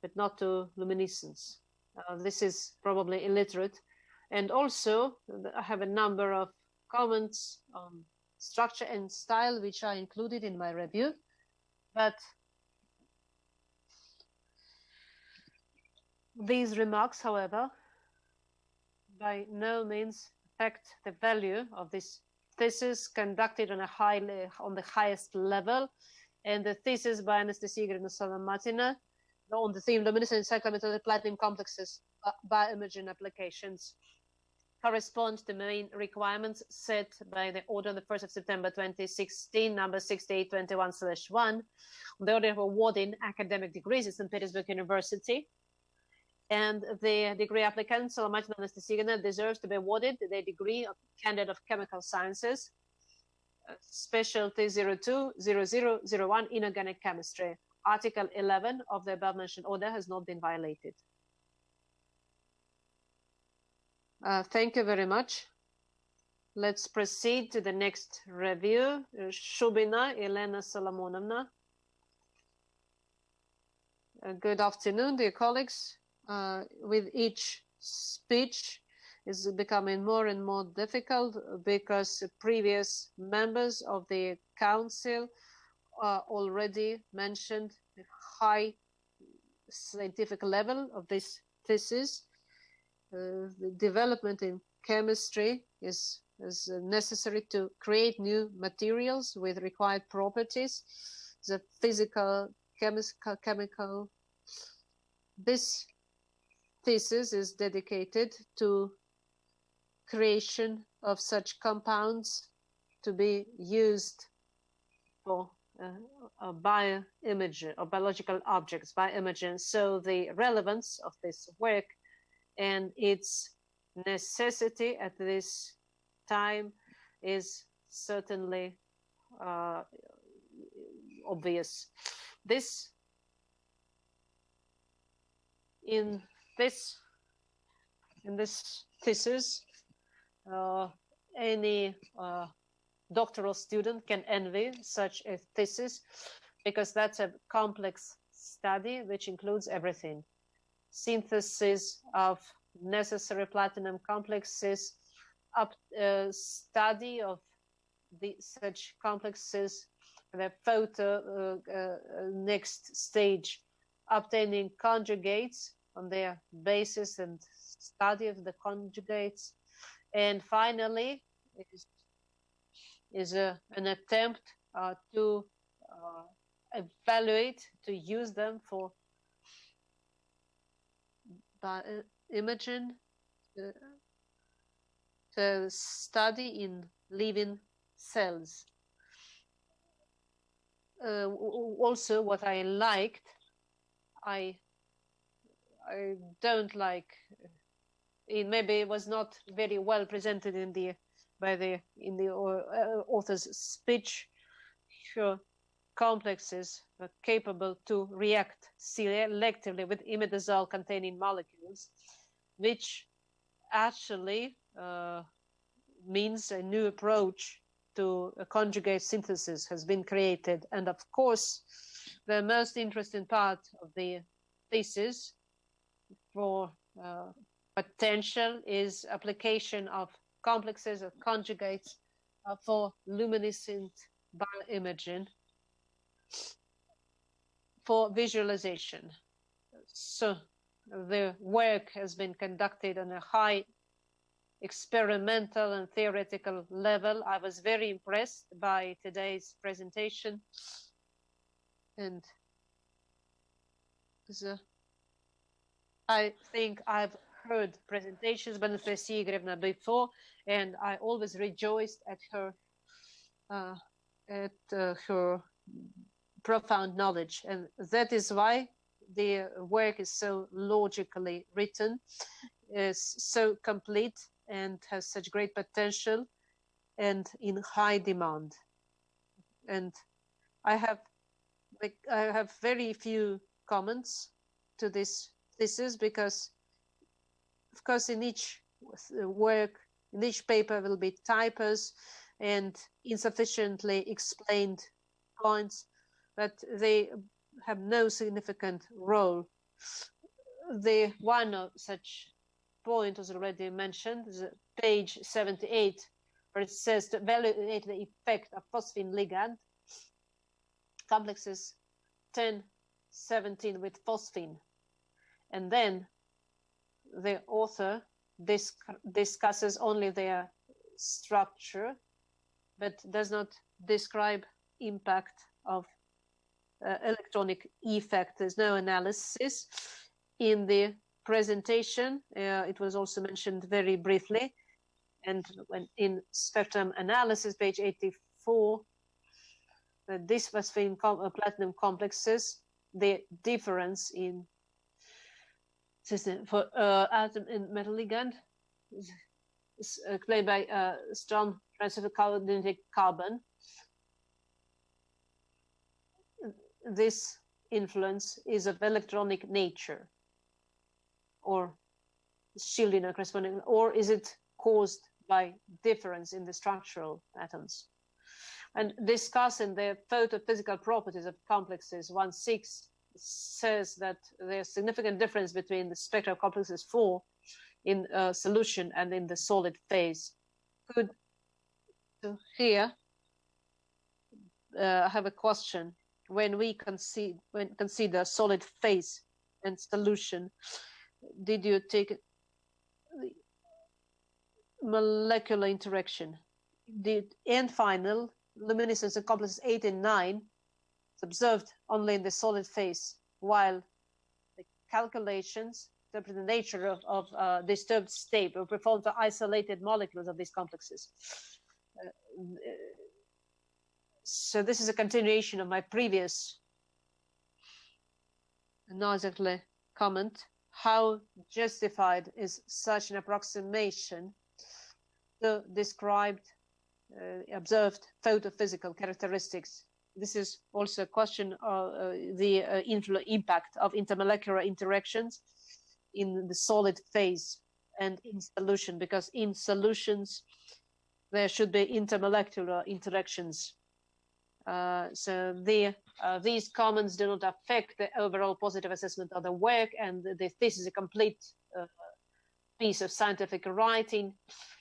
but not to luminescence. This is probably illiterate. And also, I have a number of comments on structure and style, which are included in my review. But these remarks, however, by no means affect the value of this thesis conducted on the highest level, and the thesis by Anastasia I and Solomatina on the theme luminescent cyclometalated platinum complexes bioimaging applications correspond to the main requirements set by the order on the 1st of September 2016, number 6821/1, on the order of awarding academic degrees at St. Petersburg University. And the degree applicant, Solomatina Anastasia, deserves to be awarded the degree of candidate of chemical sciences, specialty 020001 inorganic chemistry. Article 11 of the above mentioned order has not been violated. Thank you very much. Let's proceed to the next review. Shubina Elena Solomonovna. Good afternoon, dear colleagues. With each speech is becoming more and more difficult because previous members of the council already mentioned the high scientific level of this thesis. The development in chemistry is necessary to create new materials with required properties. The physical chemical. This thesis is dedicated to creation of such compounds to be used for bioimaging or biological objects, bioimaging. So the relevance of this work and its necessity at this time is certainly obvious. In this thesis, any doctoral student can envy such a thesis, because that's a complex study which includes everything: synthesis of necessary platinum complexes, study of such complexes, the photo next stage, obtaining conjugates on their basis and study of the conjugates, and finally is an attempt to evaluate, to use them for imaging, to study in living cells. Also, what I liked, I don't like. Maybe it was not very well presented in the author's speech. Sure, complexes are capable to react selectively with imidazole-containing molecules, which actually means a new approach to a conjugate synthesis has been created. And of course, the most interesting part of the thesis for potential is application of complexes of conjugates for luminescent bioimaging for visualization. So the work has been conducted on a high experimental and theoretical level. I was very impressed by today's presentation, and I think I've heard presentations by Anastasia Igorevna before, and I always rejoiced at her profound knowledge, and that is why the work is so logically written, is so complete, and has such great potential and in high demand. And I have very few comments to this thesis, because of course in each work, in each paper will be typos and insufficiently explained points, but they have no significant role. The one such point was already mentioned, is page 78, where it says to evaluate the effect of phosphine ligand complexes 10-17 with phosphine. And then the author discusses only their structure, but does not describe impact of electronic effect. There's no analysis in the presentation. It was also mentioned very briefly, and when in spectrum analysis, page 84, this phosphine platinum complexes, the difference in system for atom and metal ligand is explained by strong transfer carbon. This influence is of electronic nature, or shielding or corresponding, or is it caused by difference in the structural atoms? And discussing the photophysical properties of complexes 1,6 says that there's significant difference between the spectra of complexes 4 in solution and in the solid phase. Good. So here I have a question. When we consider solid phase and solution, did you take the molecular interaction? And final luminescence in complexes 8 and 9 observed only in the solid phase, while the calculations interpret the nature of disturbed state were performed for isolated molecules of these complexes. So this is a continuation of my previous nausically comment. How justified is such an approximation to described observed photophysical characteristics? This is also a question of the impact of intermolecular interactions in the solid phase and in solution, because in solutions there should be intermolecular interactions. So these comments do not affect the overall positive assessment of the work, and this is a complete piece of scientific writing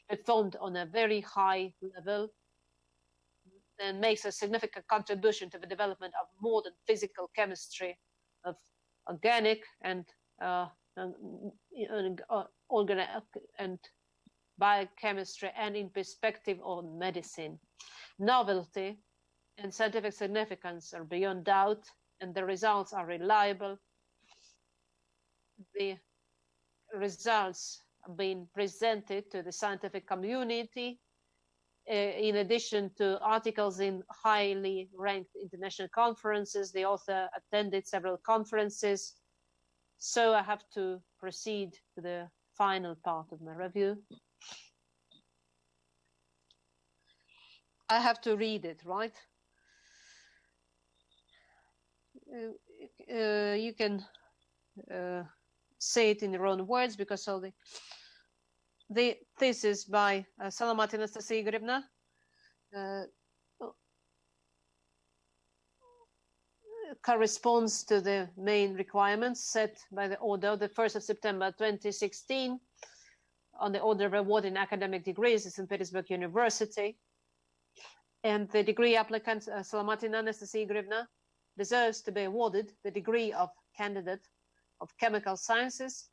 performed on a very high level and makes a significant contribution to the development of modern physical chemistry of organic and organic and biochemistry, and in perspective on medicine. Novelty and scientific significance are beyond doubt, and the results are reliable. The results have been presented to the scientific community in addition to articles in highly ranked international conferences. The author attended several conferences. So I have to proceed to the final part of my review. I have to read it, right? You can say it in your own words, because all the thesis by Solomatina Anastasia Igorevna corresponds to the main requirements set by the order of the 1st of September 2016 on the order of awarding academic degrees at St. Petersburg University. And the degree applicant, Solomatina Anastasia Igorevna, deserves to be awarded the degree of candidate of chemical sciences,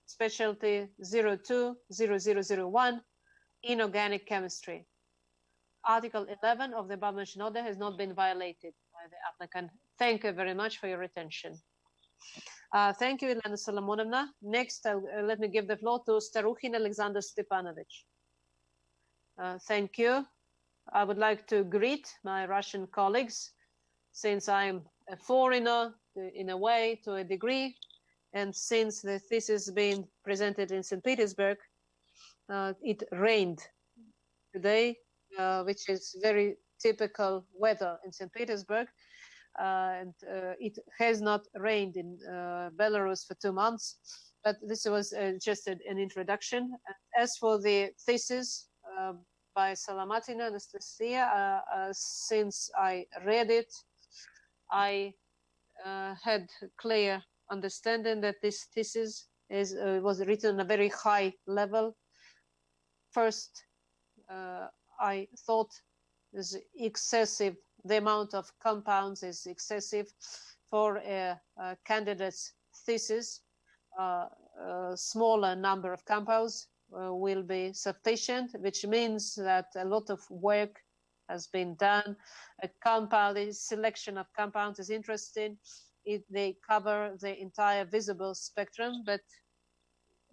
specialty 020001, inorganic chemistry. Article 11 of the above-mentioned order has not been violated by the applicant. Thank you very much for your attention. Thank you, Elena Solomonovna. Next, let me give the floor to Starukhin Alexander Stepanovich. Thank you. I would like to greet my Russian colleagues, since I'm a foreigner in a way, to a degree, and since the thesis has been presented in St. Petersburg, it rained today, which is very typical weather in St. Petersburg, and it has not rained in Belarus for 2 months, but this was just an introduction. As for the thesis by Solomatina Anastasia, since I read it, I had clear understanding that this thesis was written on a very high level. First, I thought is excessive. The amount of compounds is excessive for a candidate's thesis. A smaller number of compounds will be sufficient, which means that a lot of work has been done. The selection of compounds is interesting. They cover the entire visible spectrum, but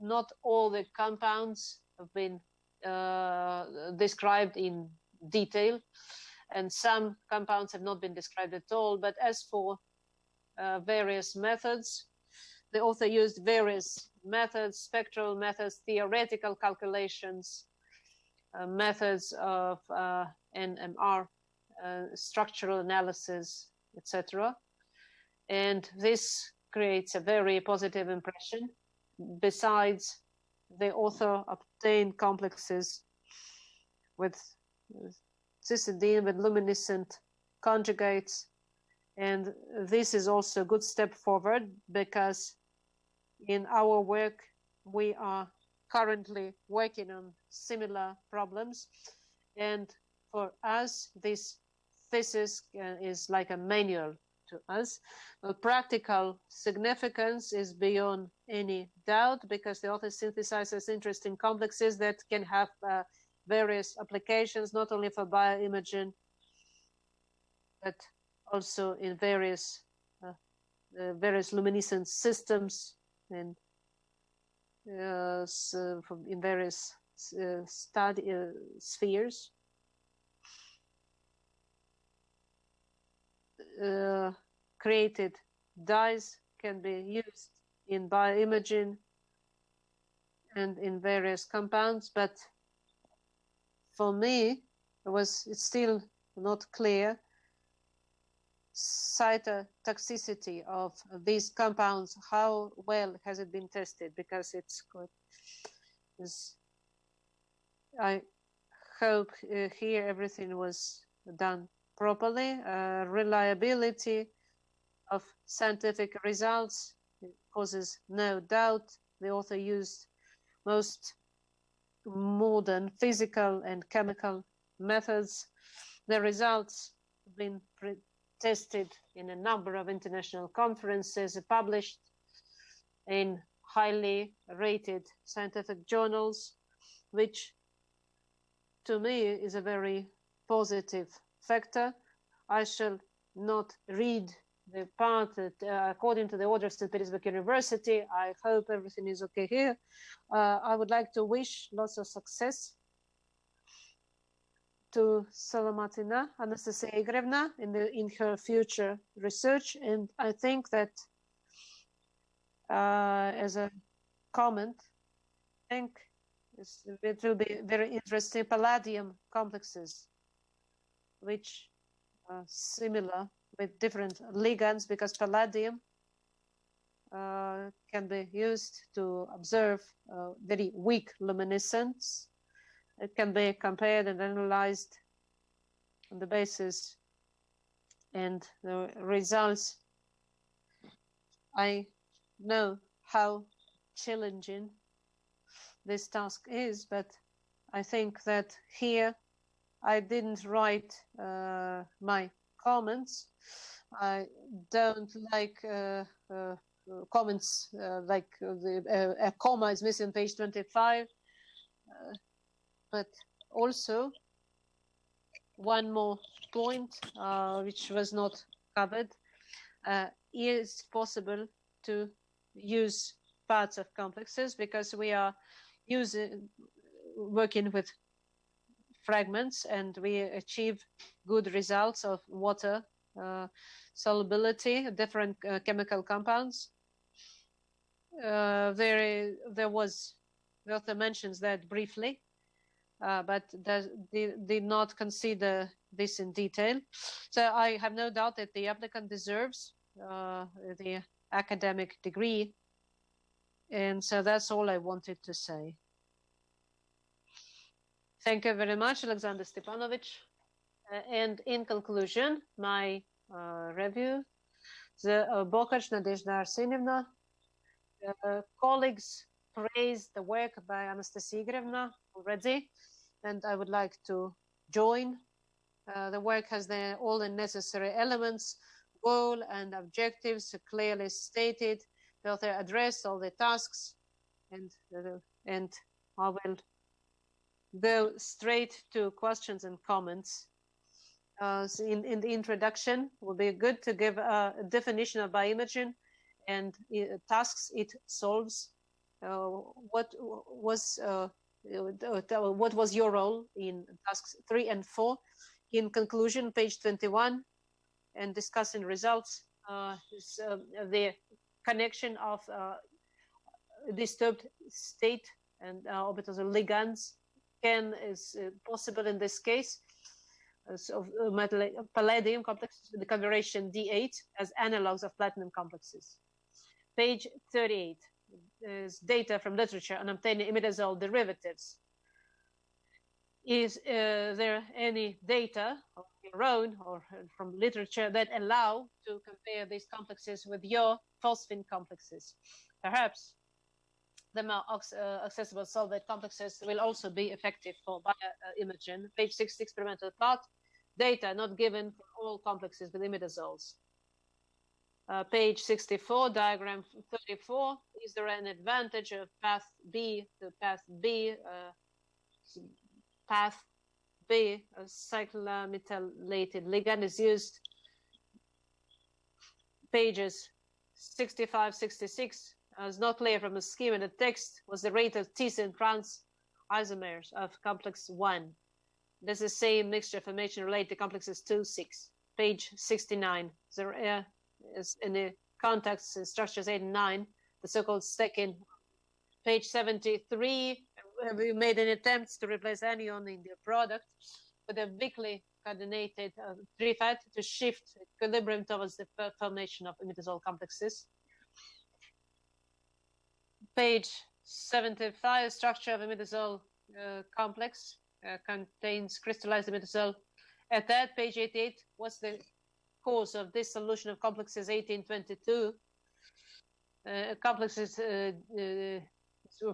not all the compounds have been described in detail, and some compounds have not been described at all. But as for various methods, the author used various methods, spectral methods, theoretical calculations, methods of NMR, structural analysis, etc. And this creates a very positive impression. Besides, the author obtained complexes with cysteine, with luminescent conjugates. And this is also a good step forward, because in our work, we are currently working on similar problems. And for us, this thesis is like a manual to us. The practical significance is beyond any doubt, because the author synthesizes interesting complexes that can have various applications, not only for bioimaging, but also in various luminescent systems and in various spheres. Created dyes can be used in bioimaging and in various compounds, but for me, it's still not clear cytotoxicity of these compounds. How well has it been tested? Because it's quite. I hope here everything was done properly. Reliability of scientific results causes no doubt. The author used most modern physical and chemical methods. The results have been tested in a number of international conferences, published in highly rated scientific journals, which to me is a very positive factor. I shall not read the part that according to the order of St. Petersburg University. I hope everything is okay here. I would like to wish lots of success to Solomatina, Anastasia Igorevna, in her future research. And I think that as a comment, I think it will be very interesting palladium complexes, which are similar with different ligands, because palladium can be used to observe very weak luminescence. It can be compared and analyzed on the basis and the results. I know how challenging this task is, but I think that here I didn't write my comments. I don't like comments like a comma is missing on page 25. But also one more point which was not covered. Is possible to use parts of complexes, because we are working with fragments, and we achieve good results of water solubility, different chemical compounds. The author mentions that briefly, but did not consider this in detail. So I have no doubt that the applicant deserves the academic degree. And so that's all I wanted to say. Thank you very much, Alexander Stepanovich. And in conclusion, my review, the Bokach Nadezhda Arsenyevna, colleagues praised the work by Anastasia Igorevna already, and I would like to join. The work has all the necessary elements, goal and objectives clearly stated. The author addressed all the tasks, and I will go straight to questions and comments. So in the introduction, it would be good to give a definition of bioimaging and tasks it solves. What was your role in tasks 3 and 4? In conclusion, page 21, and discussing results, is the connection of disturbed state and orbitals or ligands is possible in this case. So palladium complexes with the configuration D8 as analogs of platinum complexes. Page 38 is data from literature on obtaining imidazole derivatives. Is there any data of your own or from literature that allow to compare these complexes with your phosphine complexes? Perhaps the more accessible solvent complexes will also be effective for bioimaging. Page 60, experimental plot. Data not given for all complexes with imidazoles. Page 64, diagram 34. Is there an advantage of path B to path B? Path B, a cyclometalated ligand, is used pages 65, 66, as not clear from the scheme and the text, was the rate of cis and trans isomers of complex 1. This is the same mixture of information related to complexes 2, 6. Page 69. There is in the contacts and structures 8 and 9, the so-called second. Page 73, we made an attempt to replace anion in the product with a weakly coordinated trifat to shift equilibrium towards the formation of imidazole complexes. Page 75, structure of imidazole complex contains crystallized imidazole. At that, page 88, what's the cause of this solution of complexes 1822? Complexes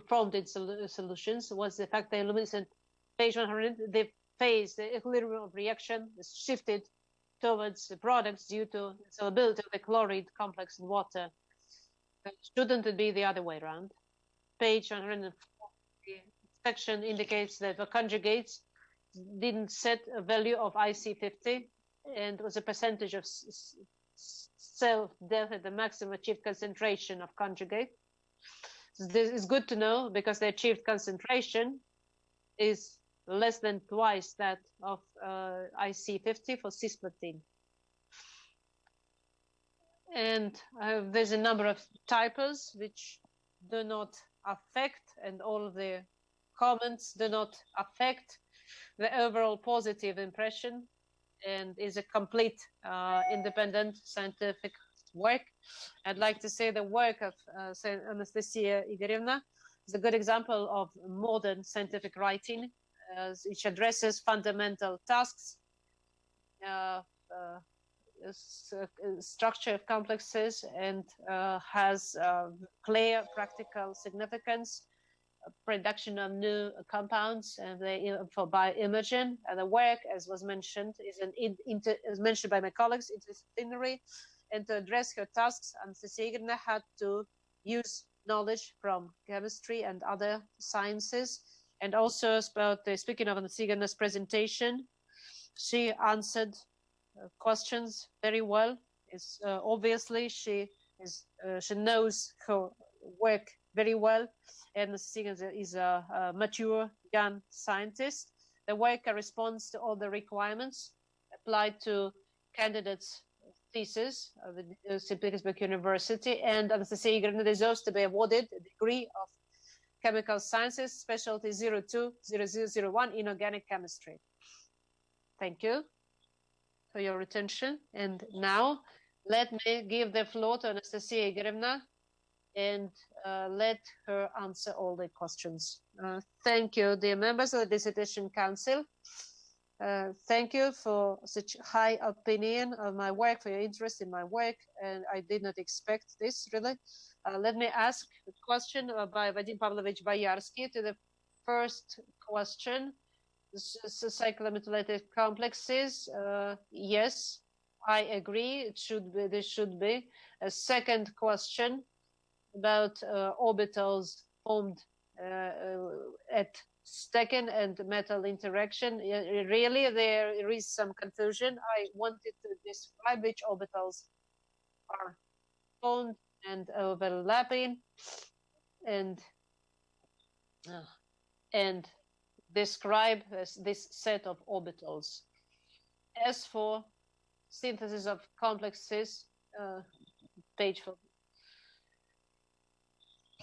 formed in solutions was the fact that luminescent. Page 100, the phase, the equilibrium of reaction is shifted towards the products due to solubility of the chloride complex in water. Shouldn't it be the other way around? Page 140, section indicates that the conjugates didn't set a value of IC50 and was a percentage of cell death at the maximum achieved concentration of conjugate. This is good to know because the achieved concentration is less than twice that of IC50 for cisplatin. And there's a number of typos which do not affect, and all of the comments do not affect the overall positive impression, and is a complete independent scientific work. I'd like to say the work of Anastasia Igorevna is a good example of modern scientific writing, which addresses fundamental tasks, structure of complexes, and has clear practical significance, production of new compounds and for bioimaging. And the work, as was mentioned, is as mentioned by my colleagues, interdisciplinary. And to address her tasks, Anastasia Igorevna had to use knowledge from chemistry and other sciences. And also, speaking of Anastasia Igorevna's presentation, she answered questions very well. It's obviously she knows her work very well, and Anastasia is a mature young scientist. The work corresponds to all the requirements applied to candidates' thesis of the St. Petersburg University, and Anastasia Igorevna deserves to be awarded a degree of Chemical Sciences, Specialty 020001, Inorganic Chemistry. Thank you for your attention. And now let me give the floor to Anastasia Igorevna and let her answer all the questions. Thank you, dear members of the Dissertation Council. Thank you for such high opinion of my work, for your interest in my work, and I did not expect this, really. Let me ask a question by Vadim Pavlovich Boyarsky to the first question. Cyclometalated complexes, yes, I agree, it should be, this should be. A second question about orbitals formed at Stecken and metal interaction. Really, there is some confusion. I wanted to describe which orbitals are formed and overlapping, and describe this set of orbitals. As for synthesis of complexes, page 4,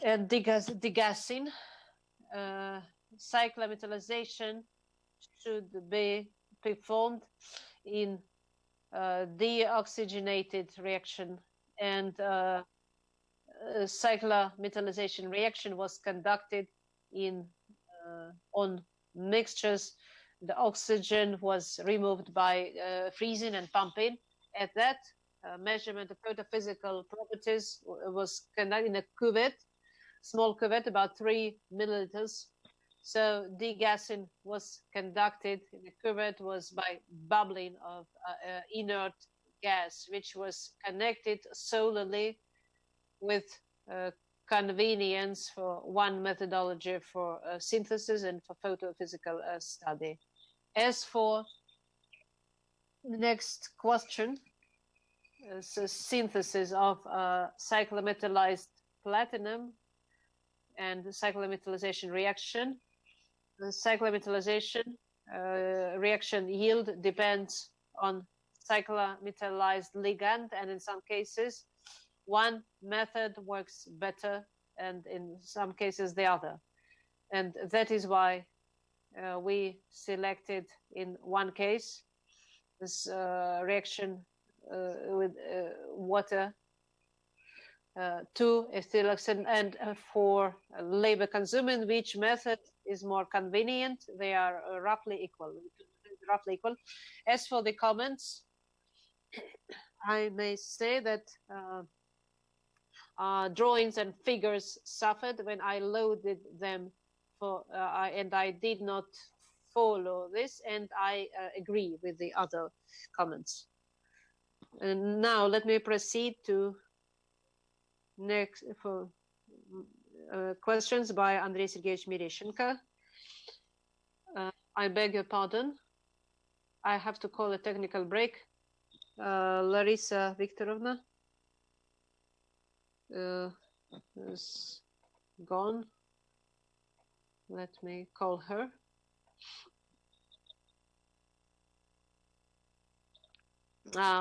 and degassing, cyclometallization should be performed in deoxygenated reaction, and cyclometallization reaction was conducted in on mixtures. The oxygen was removed by freezing and pumping. At that, measurement of photophysical properties was conducted in a cuvette, small cuvette, about 3 milliliters. So degassing was conducted in the cuvette was by bubbling of inert gas, which was connected solely with convenience for one methodology for synthesis and for photophysical study. As for the next question, synthesis of cyclometallized platinum and the cyclometallization reaction. The cyclometallization reaction yield depends on cyclometallized ligand, and in some cases one method works better and in some cases the other, and that is why we selected in one case this reaction with water to ethyloxane, and for labor consuming, which method is more convenient. They are roughly equal. As for the comments, I may say that drawings and figures suffered when I loaded them for, and I did not follow this, and I agree with the other comments. And now let me proceed to next for questions by Andrei Sergeyevich Mireshenko. I beg your pardon. I have to call a technical break. Larissa Viktorovna is gone. Let me call her.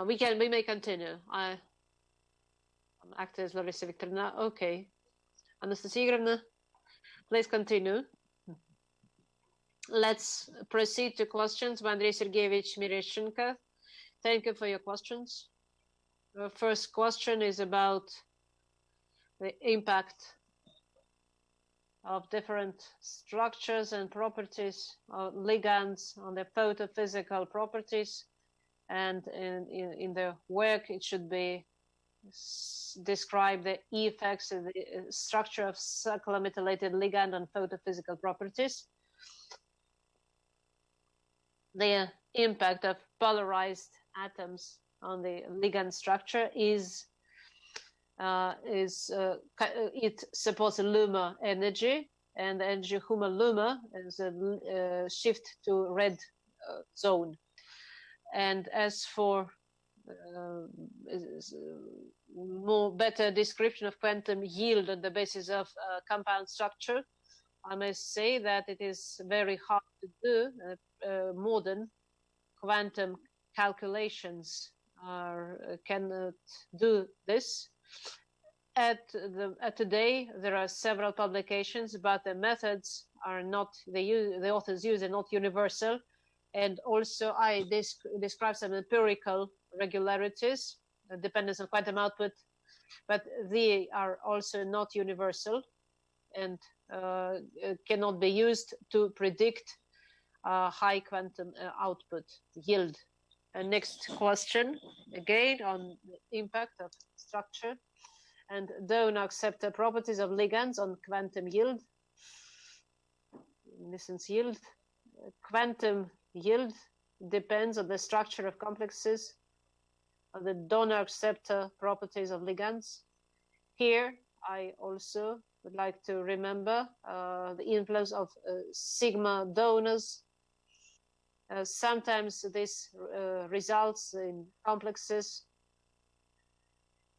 We may continue. I'm acting as Larissa Viktorovna. Okay. Anastasia Igorevna, please continue. Let's proceed to questions by Andrei Sergeyevich Mireshenko. Thank you for your questions. The first question is about the impact of different structures and properties of ligands on the photophysical properties, and in the work it should be describe the effects of the structure of cyclometalated ligand on photophysical properties, the impact of polarized atoms on the ligand structure it supports Luma energy, and the energy Huma Luma is a shift to red zone. And as for more better description of quantum yield on the basis of compound structure, I must say that it is very hard to do. Modern quantum calculations cannot do this. Today there are several publications, but the methods are not, the authors use are not universal. And also I describe some empirical regularities, dependence on quantum output, but they are also not universal and cannot be used to predict high quantum output yield. Next question, again on the impact of structure and don't accept the properties of ligands on quantum yield, luminescence yield. Quantum yield depends on the structure of complexes, on the donor acceptor properties of ligands. Here, I also would like to remember the influence of sigma donors. Sometimes this results in complexes,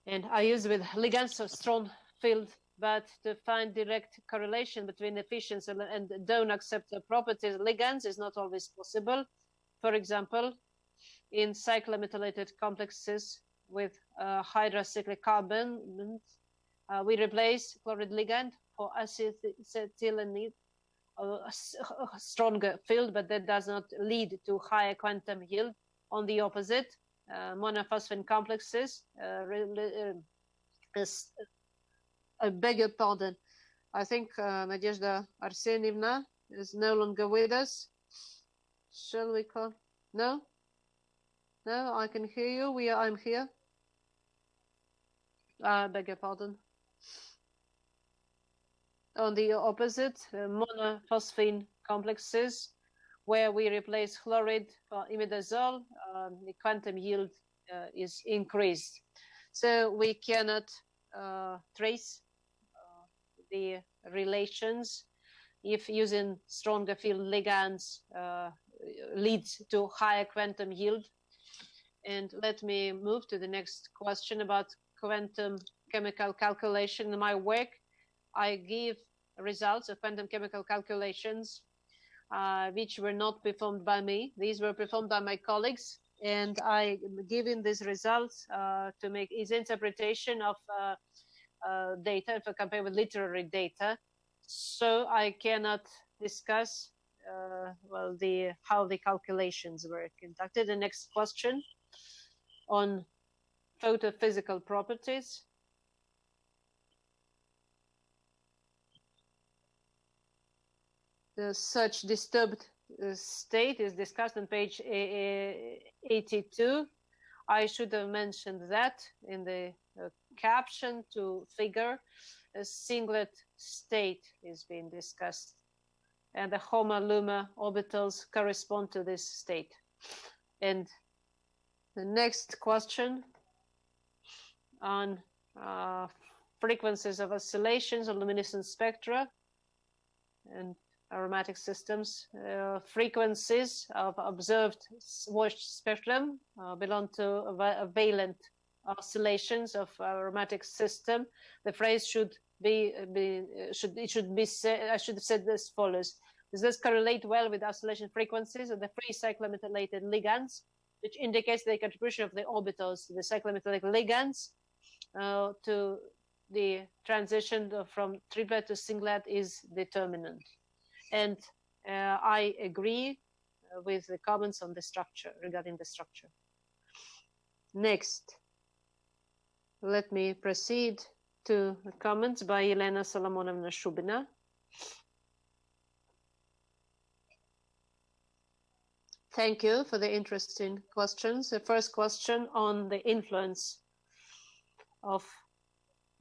and I use with ligands of strong field, but to find direct correlation between efficiency and donor acceptor properties ligands is not always possible. For example, in cyclometalated complexes with hydrocyclic carbon, we replace chloride ligand for acetylene, a stronger field, but that does not lead to higher quantum yield. On the opposite, monophosphine complexes, I beg your pardon. I think Nadezhda Arsenievna is no longer with us. Shall we call? No? No, I can hear you. I'm here. I beg your pardon. On the opposite, monophosphine complexes, where we replace chloride for imidazole, the quantum yield is increased. So we cannot trace the relations if using stronger field ligands leads to higher quantum yield. And let me move to the next question about quantum chemical calculation. In my work, I give results of quantum chemical calculations which were not performed by me. These were performed by my colleagues, and I given these results to make easy interpretation of data if I compare with literary data. So I cannot discuss how the calculations were conducted. The next question on photophysical properties. Such disturbed state is discussed on page 82. I should have mentioned that in the caption to figure. A singlet state is being discussed, and the HOMA-LUMA orbitals correspond to this state. And the next question on frequencies of oscillations on luminescent spectra and aromatic systems. Frequencies of observed watched spectrum belong to valent oscillations of aromatic system. The phrase should be said. I should have said as follows: does this correlate well with oscillation frequencies of the free cyclometalated ligands, which indicates the contribution of the orbitals to the cyclometalated ligands to the transition from triplet to singlet is determinant. And I agree with the comments on the structure, regarding the structure. Next, let me proceed to the comments by Elena Solomonovna Shubina. Thank you for the interesting questions. The first question on the influence of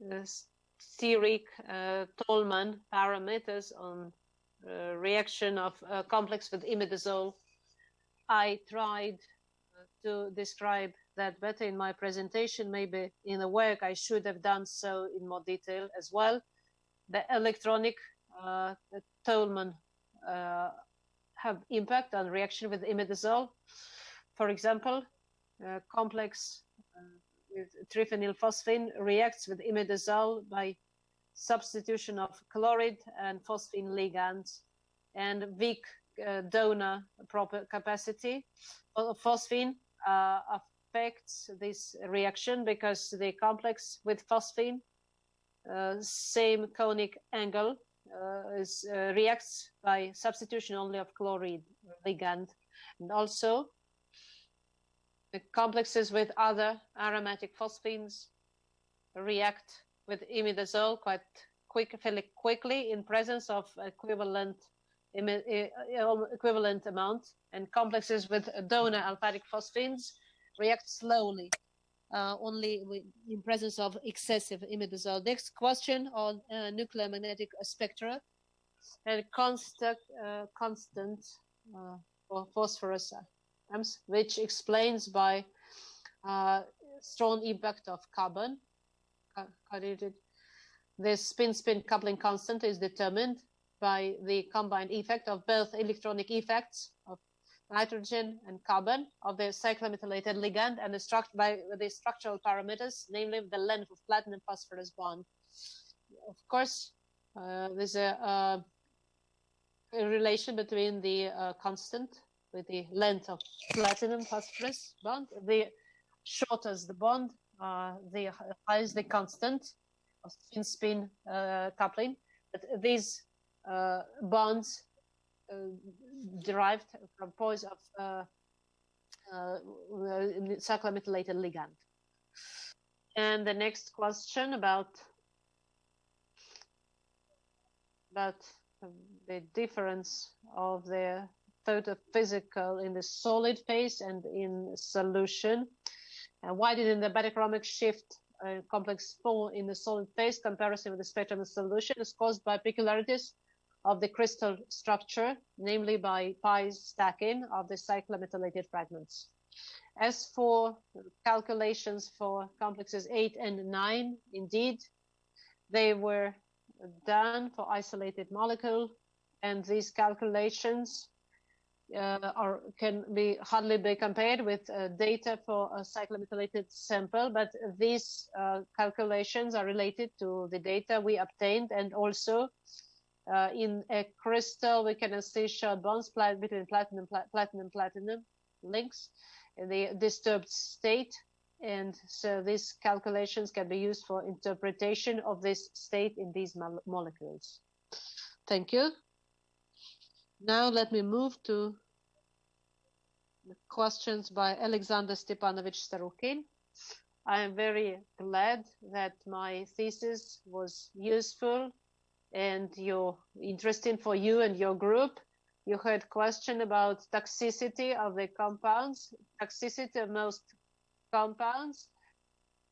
steric Tolman parameters on reaction of complex with imidazole. I tried to describe that better in my presentation. Maybe in the work I should have done so in more detail as well. The electronic Tolman have impact on reaction with imidazole. For example, complex with triphenylphosphine reacts with imidazole by substitution of chloride and phosphine ligands, and weak donor proper capacity of phosphine affects this reaction because the complex with phosphine same conic angle reacts by substitution only of chloride ligand. And also the complexes with other aromatic phosphines react with imidazole fairly quickly in presence of equivalent amount, and complexes with donor aliphatic phosphines react slowly, only in presence of excessive imidazole. Next question on nuclear magnetic spectra and constant for phosphorus atoms, which explains by strong impact of carbon. The spin-spin coupling constant is determined by the combined effect of both electronic effects of nitrogen and carbon of the cyclometalated ligand and by the structural parameters, namely the length of platinum phosphorus bond. Of course, there's a relation between the constant with the length of platinum phosphorus bond. The shorter the bond, the higher is the constant of spin-spin coupling. But these bonds derived from poise of cyclometalated ligand. And the next question about the difference of the photophysical in the solid phase and in solution. Why did the biochromic shift complex 4 in the solid phase comparison with the spectrum of solution is caused by peculiarities of the crystal structure, namely by pi stacking of the cyclometalated fragments. As for calculations for complexes 8 and 9, indeed, they were done for isolated molecule, and these calculations can be hardly be compared with data for a cyclometalated sample, but these calculations are related to the data we obtained, and also in a crystal we can see short bonds between platinum links in the disturbed state, and so these calculations can be used for interpretation of this state in these molecules. Thank you. Now let me move to the questions by Alexander Stepanovich Starukin. I am very glad that my thesis was useful and interesting for you and your group. You had a question about toxicity of the compounds. Toxicity of most compounds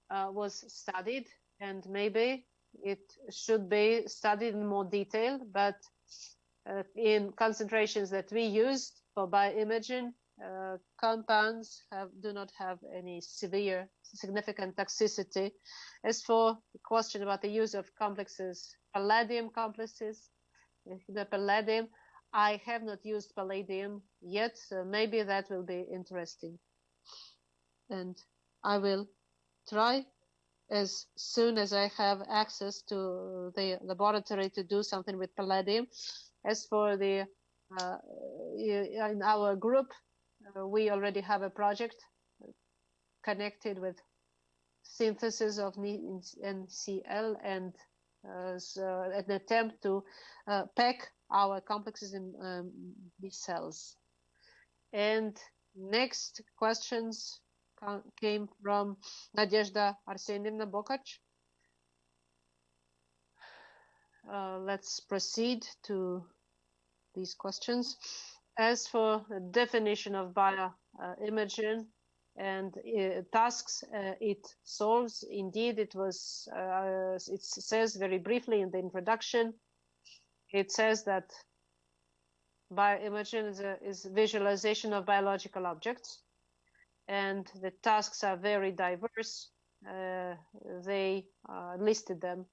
was studied, and maybe it should be studied in more detail, but in concentrations that we used for bioimaging, compounds do not have any severe significant toxicity. As for the question about the use of complexes, palladium complexes, the palladium, I have not used palladium yet, so maybe that will be interesting. And I will try as soon as I have access to the laboratory to do something with palladium. As for the in our group, we already have a project connected with synthesis of NCl and an attempt to pack our complexes in these cells. And next questions came from Nadezhda Arsenievna Bokach. Let's proceed to these questions. As for the definition of bioimaging and tasks it solves, indeed it was. It says very briefly in the introduction. It says that bioimaging is visualization of biological objects, and the tasks are very diverse. They listed them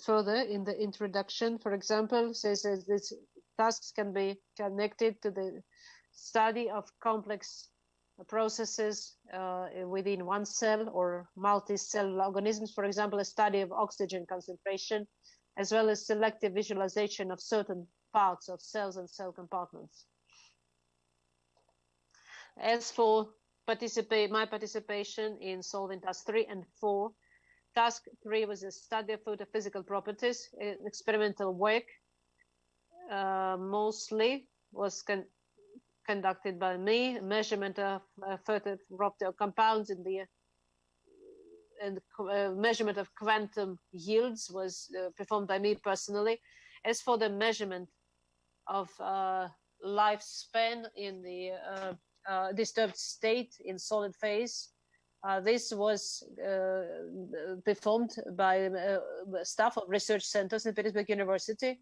further in the introduction. For example, says that these tasks can be connected to the study of complex processes within one cell or multi-cell organisms. For example, a study of oxygen concentration, as well as selective visualization of certain parts of cells and cell compartments. As for my participation in solving tasks 3 and 4, task 3 was a study of photophysical properties. Experimental work mostly was conducted by me. Measurement of photovoltaic compounds in the measurement of quantum yields was performed by me personally. As for the measurement of lifespan in the disturbed state in solid phase, this was performed by staff of research centers in Petersburg University,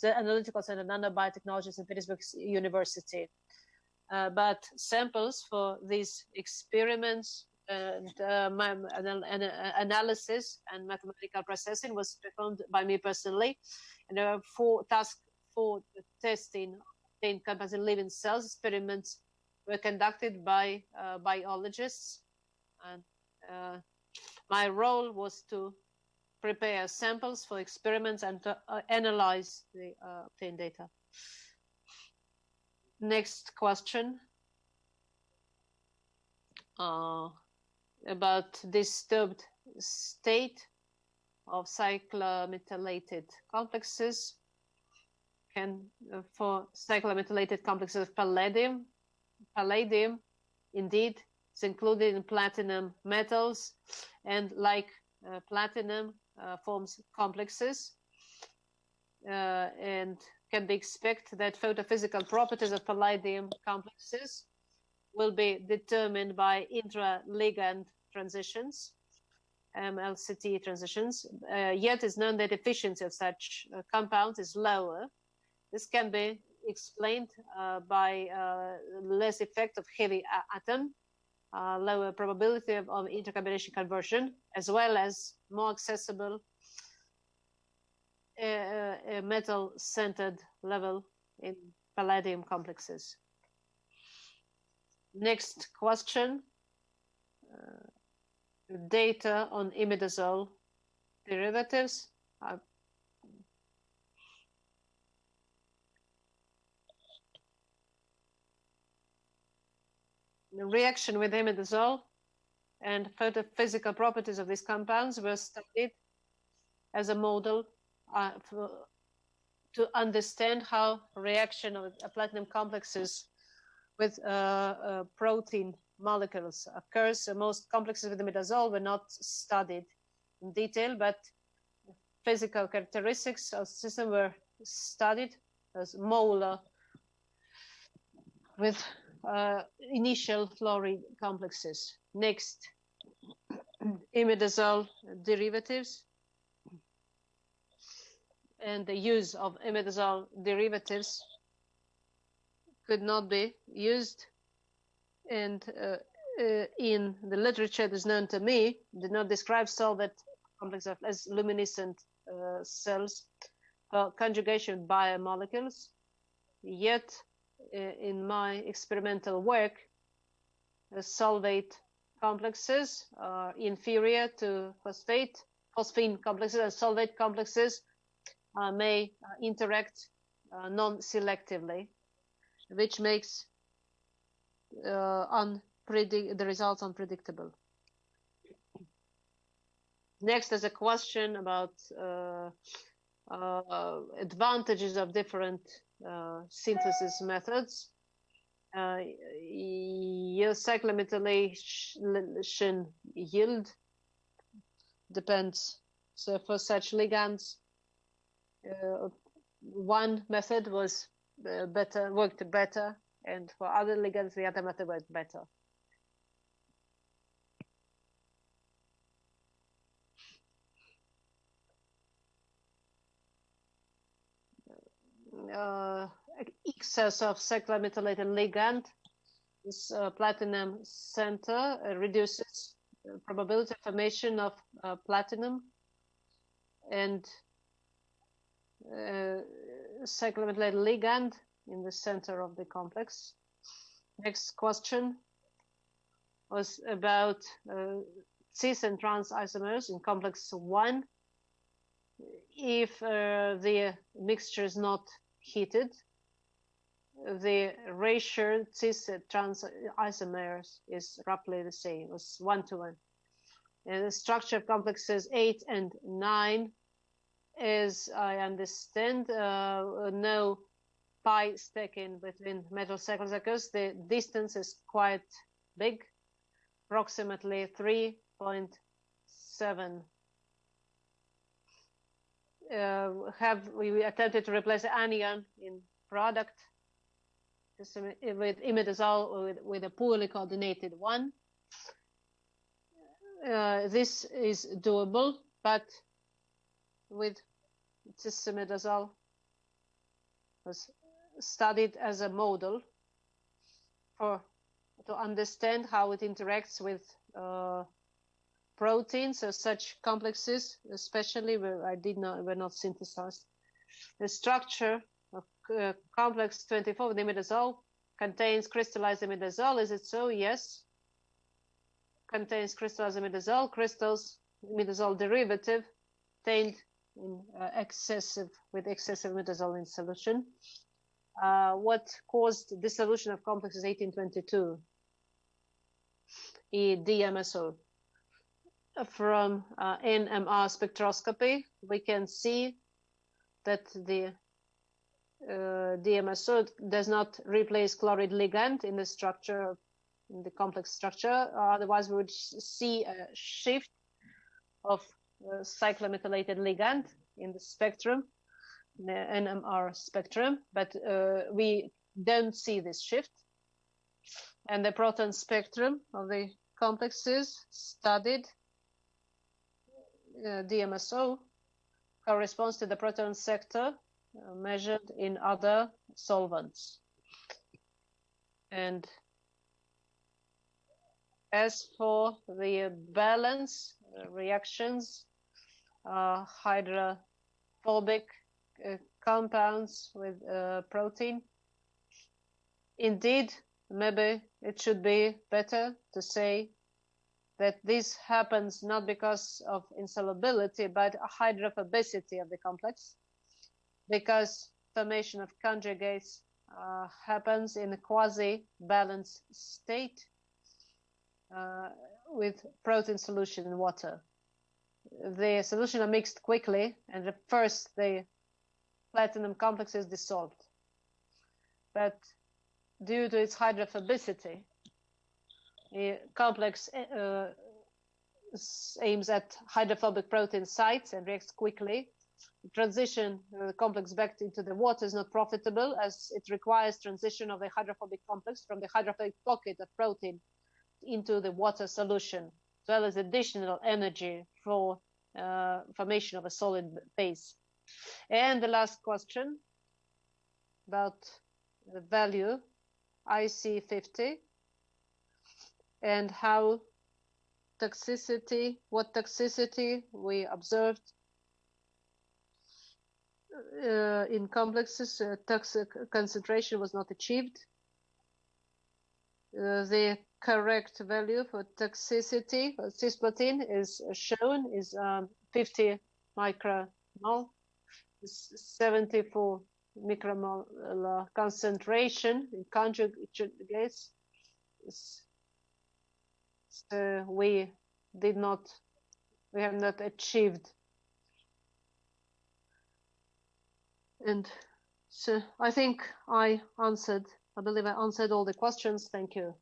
the Analytical Center Nanobiotechnology in Petersburg University. But samples for these experiments and analysis and mathematical processing was performed by me personally. And there are 4 tasks for testing in compounds in living cells. Experiments were conducted by biologists, and my role was to prepare samples for experiments and to analyze the obtained data. Next question about disturbed state of cyclometalated complexes. For cyclometalated complexes of palladium, indeed, it's included in platinum metals, and like platinum forms complexes, and can be expected that photophysical properties of palladium complexes will be determined by intra-ligand transitions, MLCT transitions. Yet it's known that efficiency of such compounds is lower. This can be explained by less effect of heavy atom, lower probability of intercombination conversion, as well as more accessible metal-centered level in palladium complexes. Next question, data on imidazole derivatives. The reaction with imidazole and photophysical properties of these compounds were studied as a model to understand how reaction of platinum complexes with protein molecules occurs. Most complexes with imidazole were not studied in detail, but physical characteristics of the system were studied as molar with initial fluorine complexes. Next, imidazole derivatives and the use of imidazole derivatives could not be used, and in the literature that is known to me, did not describe solvent complex as luminescent cells for conjugation with biomolecules. Yet, in my experimental work, the solvate complexes are inferior to phosphine complexes, and solvate complexes may interact non-selectively, which makes the results unpredictable. Next is a question about advantages of different synthesis methods. Your cyclometallation yield depends. So for such ligands, one method was worked better, and for other ligands, the other method worked better. Excess of cyclometalated ligand, this platinum center reduces probability of formation of platinum, and cyclometalated ligand in the center of the complex. Next question was about cis and trans isomers in complex 1. If the mixture is not heated, the ratio cis trans isomers is roughly the same, it was 1:1. And the structure of complexes 8 and 9, as I understand, no pi stacking between metal cycles occurs. The distance is quite big, approximately 3.7. We attempted to replace anion in product with imidazole with a poorly coordinated one. This is doable, but with cis-imidazole was studied as a model to understand how it interacts with proteins. So such complexes, especially were not synthesized. The structure of complex 24 with imidazole contains crystallized imidazole. Is it so? Yes. Contains crystallized imidazole. Crystals imidazole derivative obtained in excessive imidazole in solution. What caused dissolution of complexes 1822? DMSO. From NMR spectroscopy, we can see that the DMSO does not replace chloride ligand in the structure, in the complex structure. Otherwise, we would see a shift of cyclometalated ligand in the spectrum, the NMR spectrum, but we don't see this shift. And the proton spectrum of the complexes studied DMSO corresponds to the proton sector measured in other solvents. And as for the balance reactions, hydrophobic compounds with protein indeed, maybe it should be better to say that this happens not because of insolubility, but hydrophobicity of the complex, because formation of conjugates happens in a quasi-balanced state with protein solution in water. The solution are mixed quickly, and at first the platinum complex is dissolved. But due to its hydrophobicity, the complex aims at hydrophobic protein sites and reacts quickly. The transition the complex back into the water is not profitable, as it requires transition of the hydrophobic complex from the hydrophobic pocket of protein into the water solution, as well as additional energy for formation of a solid base. And the last question about the value IC50 and how toxicity, what toxicity we observed in complexes. Toxic concentration was not achieved. The correct value for toxicity for cisplatin is shown is 50 micromole, 74 micromolar concentration in conjugates. So we have not achieved. And so I think I believe I answered all the questions. Thank you.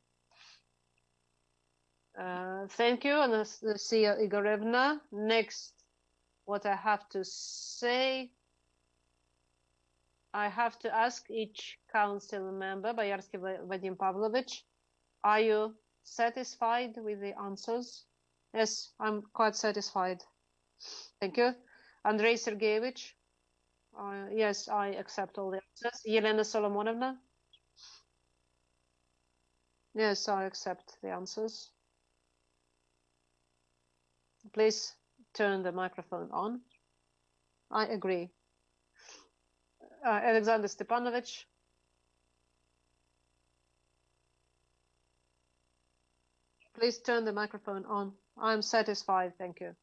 Thank you, Anastasia Igorevna. Next, what I have to say, I have to ask each council member, Boyarsky Vadim Pavlovich, are you satisfied with the answers? Yes, I'm quite satisfied. Thank you. Andrei Sergeyevich? Yes, I accept all the answers. Yelena Solomonovna? Yes, I accept the answers. Please turn the microphone on. I agree. Alexander Stepanovich? Please turn the microphone on. I'm satisfied, thank you.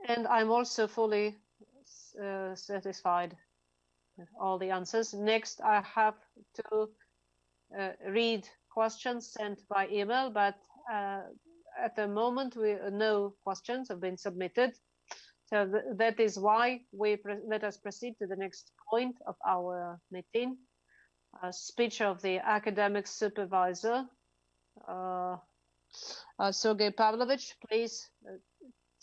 And I'm also fully satisfied with all the answers. Next, I have to read questions sent by email, but at the moment, no questions have been submitted. So that is why let us proceed to the next point of our meeting. A speech of the academic supervisor, Sergey Pavlovich. Please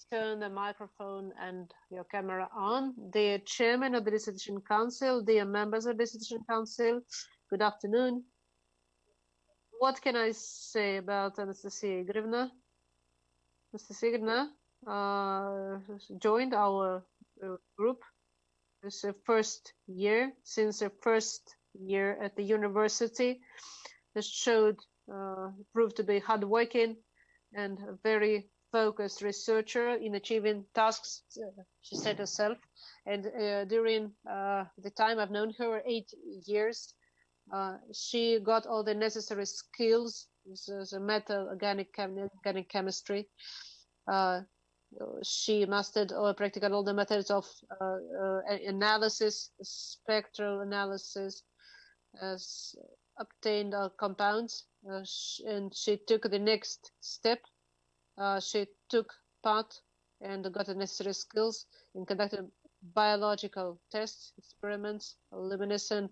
turn the microphone and your camera on. Dear Chairman of the Dissertation Council, dear members of the Dissertation Council, good afternoon. What can I say about Anastasia Igorevna? Anastasia Igorevna joined our group. It's her first year. Since her first year at the university, it proved to be hardworking and a very focused researcher in achieving tasks she set herself. And during the time I've known her, 8 years, she got all the necessary skills as a metal organic chemistry. She mastered all the methods of analysis, spectral analysis, obtained compounds, and she took the next step. She took part and got the necessary skills in conducting biological tests, experiments, luminescent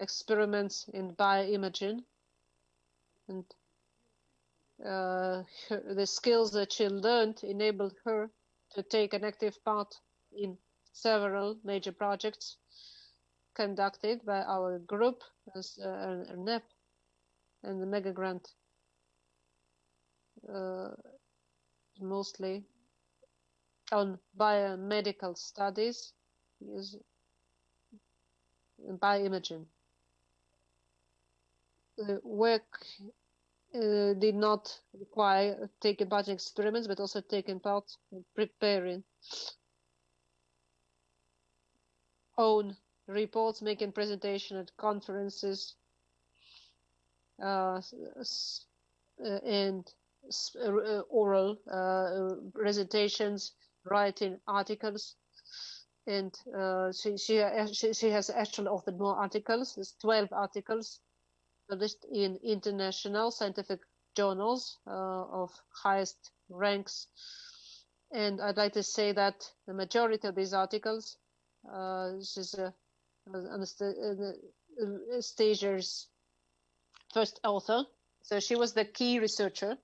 experiments in bioimaging, and the skills that she learned enabled her to take an active part in several major projects conducted by our group as NEP and the mega grant, mostly on biomedical studies bioimaging. The work did not require taking part in experiments, but also taking part in preparing own reports, making presentation at conferences, and oral presentations, writing articles, and she has actually authored more articles. There's 12 articles published in international scientific journals of highest ranks. And I'd like to say that the majority of these articles, she's Anastasia's first author. So she was the key researcher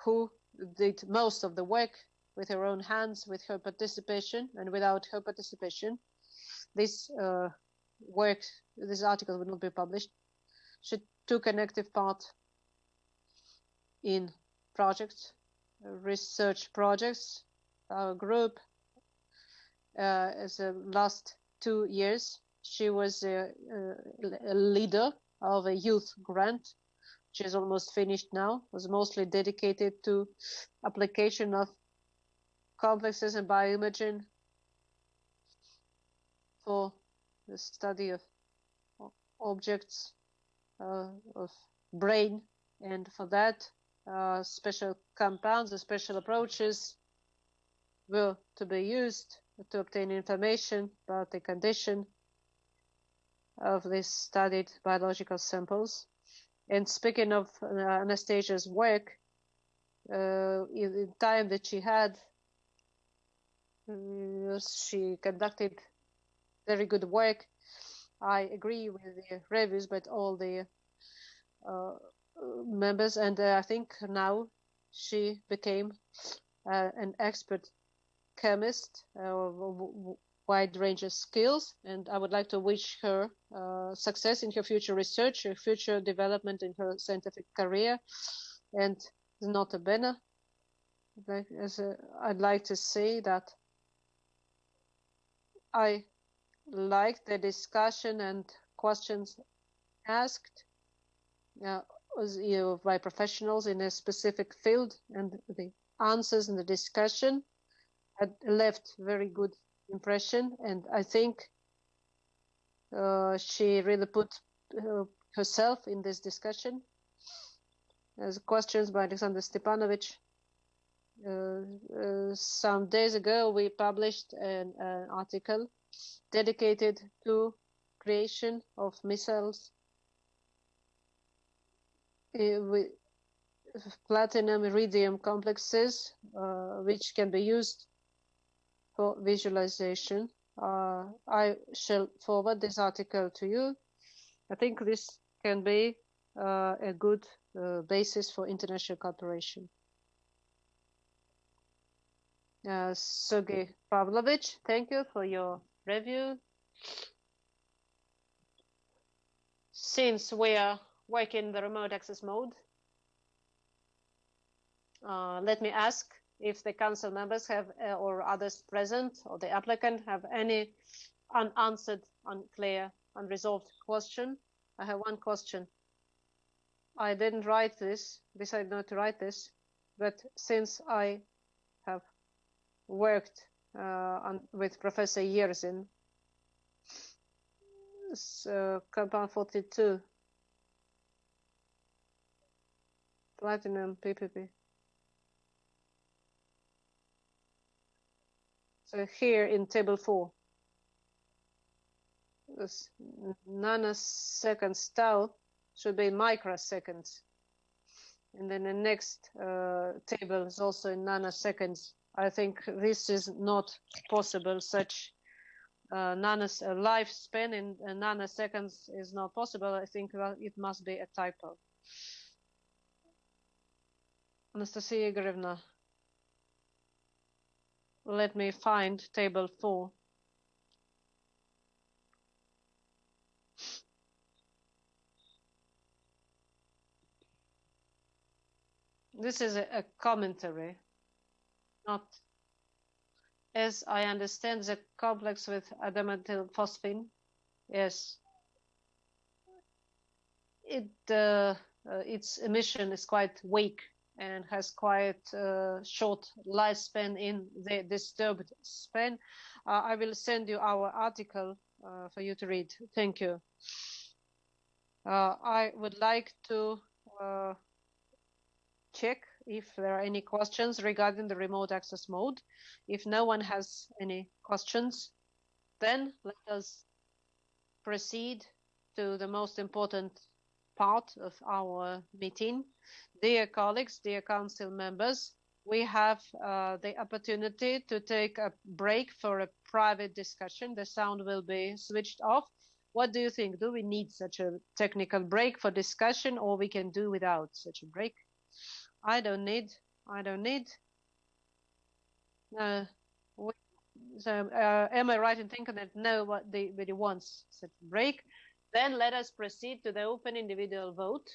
who did most of the work with her own hands, with her participation, and without her participation, this article would not be published. She took an active part in projects, research projects. Our group, as the last 2 years, she was a leader of a youth grant, which is almost finished now. Was mostly dedicated to application of complexes and bioimaging for the study of objects of brain, and for that special compounds and special approaches were to be used to obtain information about the condition of these studied biological samples. And speaking of Anastasia's work, in the time that she had, she conducted very good work. I agree with the reviews by all the members, and I think now she became an expert chemist, wide range of skills, and I would like to wish her success in her future research, her future development in her scientific career. And nota bene, I'd like to say that I liked the discussion and questions asked by professionals in a specific field, and the answers in the discussion had left very good impression, and I think she really put herself in this discussion. As questions by Alexander Stepanovich. Some days ago, we published an article dedicated to creation of missiles with platinum iridium complexes, which can be used for visualization. I shall forward this article to you. I think this can be a good basis for international cooperation. Sergey Pavlovich, thank you for your review. Since we are working in the remote access mode, let me ask if the council members have, or others present, or the applicant have any unanswered, unclear, unresolved question. I have one question. I didn't write this, decided not to write this, but since I have worked with Professor Yerzin, compound 42, platinum PPP. So here in table 4, this nanoseconds tau should be microseconds. And then the next table is also in nanoseconds. I think this is not possible. Such lifespan in nanoseconds is not possible. I think it must be a typo. Anastasia Igorevna, let me find table 4. This is a commentary, not, as I understand, the complex with adamantyl phosphine. Yes, its emission is quite weak, and has quite short lifespan in the disturbed span. I will send you our article for you to read. Thank you. I would like to check if there are any questions regarding the remote access mode. If no one has any questions, then let us proceed to the most important part of our meeting. Dear colleagues, dear council members, we have the opportunity to take a break for a private discussion. The sound will be switched off. What do you think? Do we need such a technical break for discussion, or we can do without such a break? I don't need. Am I right in thinking that nobody wants such a break? Then let us proceed to the open individual vote.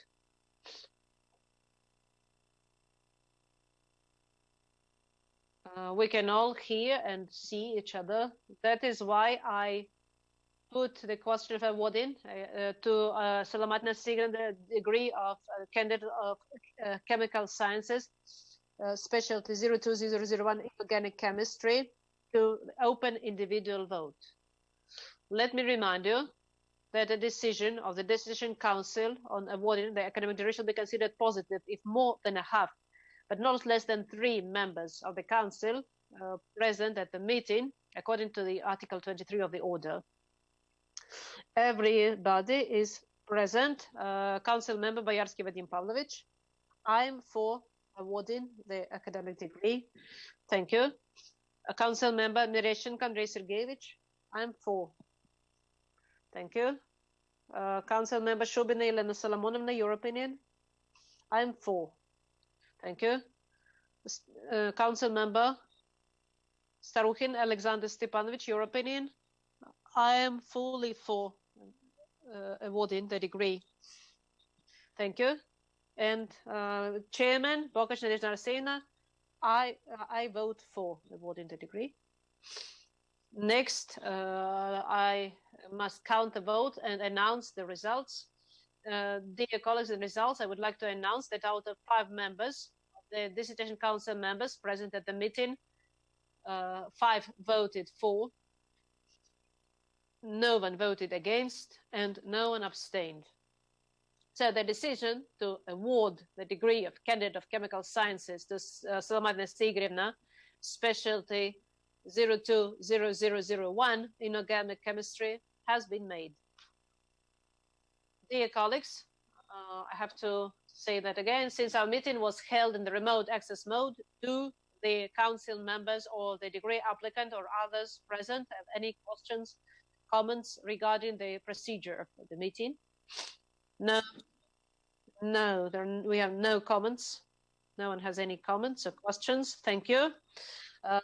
We can all hear and see each other. That is why I put the question of awarding to Solomatina I, the degree of candidate of chemical sciences, specialty 02001 inorganic chemistry, to open individual vote. Let me remind you that a decision of the Dissertation Council on awarding the academic degree shall be considered positive if more than a half, but not less than 3 members of the Council present at the meeting, according to the Article 23 of the Order. Everybody is present. Council member Boyarsky Vadim Pavlovich. I'm for awarding the academic degree. Thank you. Council member Mireshenko Andrei Sergeyevich. I'm for. Thank you. Council member Shubina Elena Solomonovna, your opinion? I'm for. Thank you. Council member Starukhin Alexander Stepanovich, your opinion? I am fully for awarding the degree. Thank you. And Chairman Bokash Nadezhda Arseniyevna, I vote for awarding the degree. Next, I must count the vote and announce the results. Dear colleagues, the results, I would like to announce that out of 5 members, the Dissertation Council members present at the meeting, 5 voted for, no one voted against, and no one abstained. So the decision to award the degree of candidate of chemical sciences to Solomatina I, specialty 020001 inorganic chemistry, has been made. Dear colleagues, I have to say that again, since our meeting was held in the remote access mode, do the council members or the degree applicant or others present have any questions, comments regarding the procedure of the meeting? No, we have no comments. No one has any comments or questions. Thank you.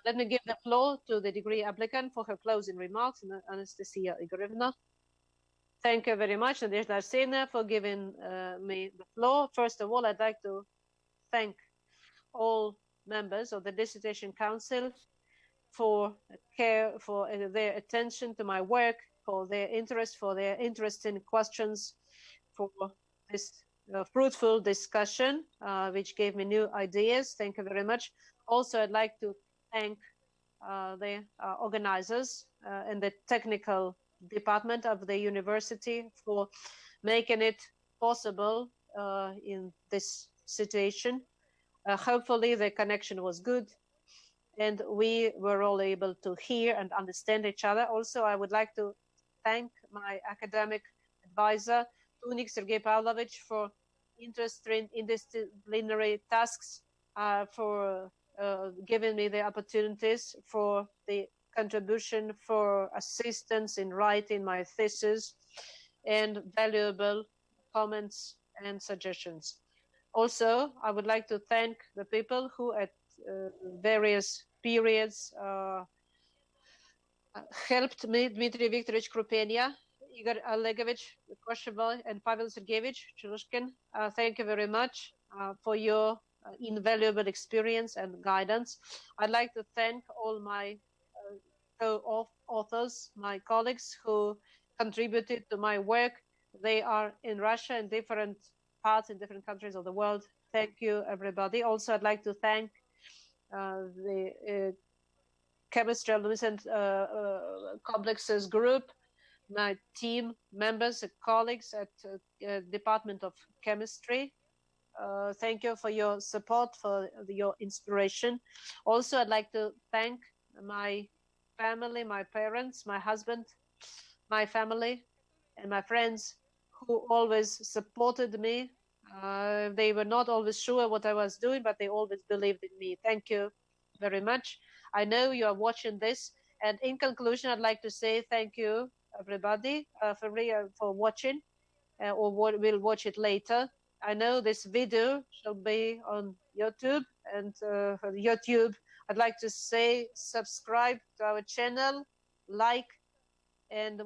Let me give the floor to the degree applicant for her closing remarks, Anastasia Igorevna. Thank you very much, Nadezhda Arseniyevna, for giving me the floor. First of all, I'd like to thank all members of the Dissertation Council for their attention to my work, for their interesting questions, for this fruitful discussion, which gave me new ideas. Thank you very much. Also, I'd like to thank the organizers and the technical department of the university for making it possible in this situation. Hopefully the connection was good and we were all able to hear and understand each other. Also, I would like to thank my academic advisor, Tunik Sergey Pavlovich, for interesting interdisciplinary tasks, for giving me the opportunities, for the contribution, for assistance in writing my thesis, and valuable comments and suggestions. Also, I would like to thank the people who at various periods helped me, Dmitry Viktorovich Krupenia, Igor Olegovich Koshevoi, and Pavel Sergeyevich Churushkin. Thank you very much for your invaluable experience and guidance. I'd like to thank all my co-authors, my colleagues who contributed to my work. They are in Russia and different parts in different countries of the world. Thank you, everybody. Also, I'd like to thank the Chemistry Luminescent Complexes group, my team members, colleagues at Department of Chemistry. Thank you for your support, for your inspiration. Also, I'd like to thank my family, my parents, my husband, my family, and my friends who always supported me. They were not always sure what I was doing, but they always believed in me. Thank you very much. I know you are watching this. And in conclusion, I'd like to say thank you, everybody, for watching or will watch it later. I know this video shall be on YouTube, and for YouTube, I'd like to say subscribe to our channel, like, and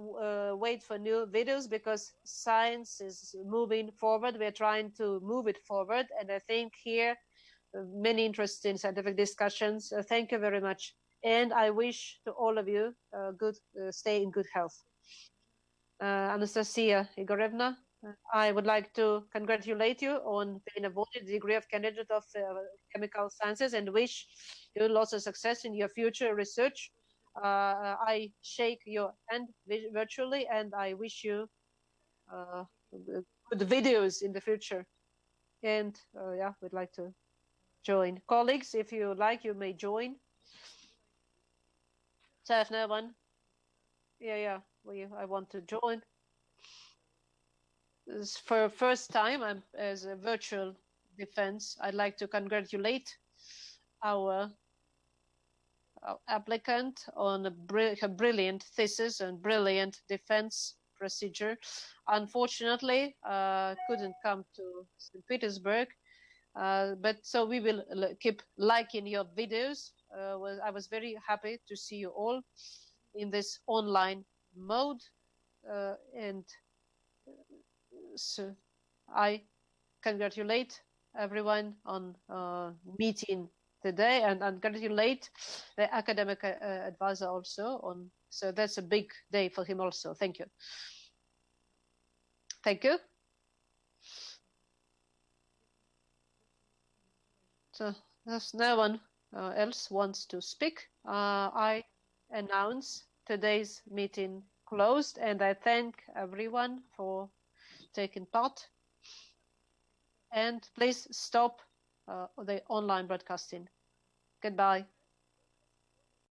wait for new videos, because science is moving forward. We're trying to move it forward, and I think here many interesting scientific discussions. Thank you very much, and I wish to all of you good stay in good health. Anastasia Igorevna, I would like to congratulate you on being awarded the degree of candidate of chemical sciences and wish you lots of success in your future research. I shake your hand virtually, and I wish you good videos in the future. And yeah, we'd like to join. Colleagues, if you like, you may join. So if no one, I want to join. For first time, as a virtual defense, I'd like to congratulate our applicant on her brilliant thesis and brilliant defense procedure. Unfortunately, couldn't come to St. Petersburg, but so we will keep liking your videos. I was very happy to see you all in this online mode, and so I congratulate everyone on meeting today, and congratulate the academic advisor also on. So that's a big day for him also. Thank you. Thank you. So if no one else wants to speak, I announce today's meeting closed, and I thank everyone for taking part. And please stop the online broadcasting. Goodbye.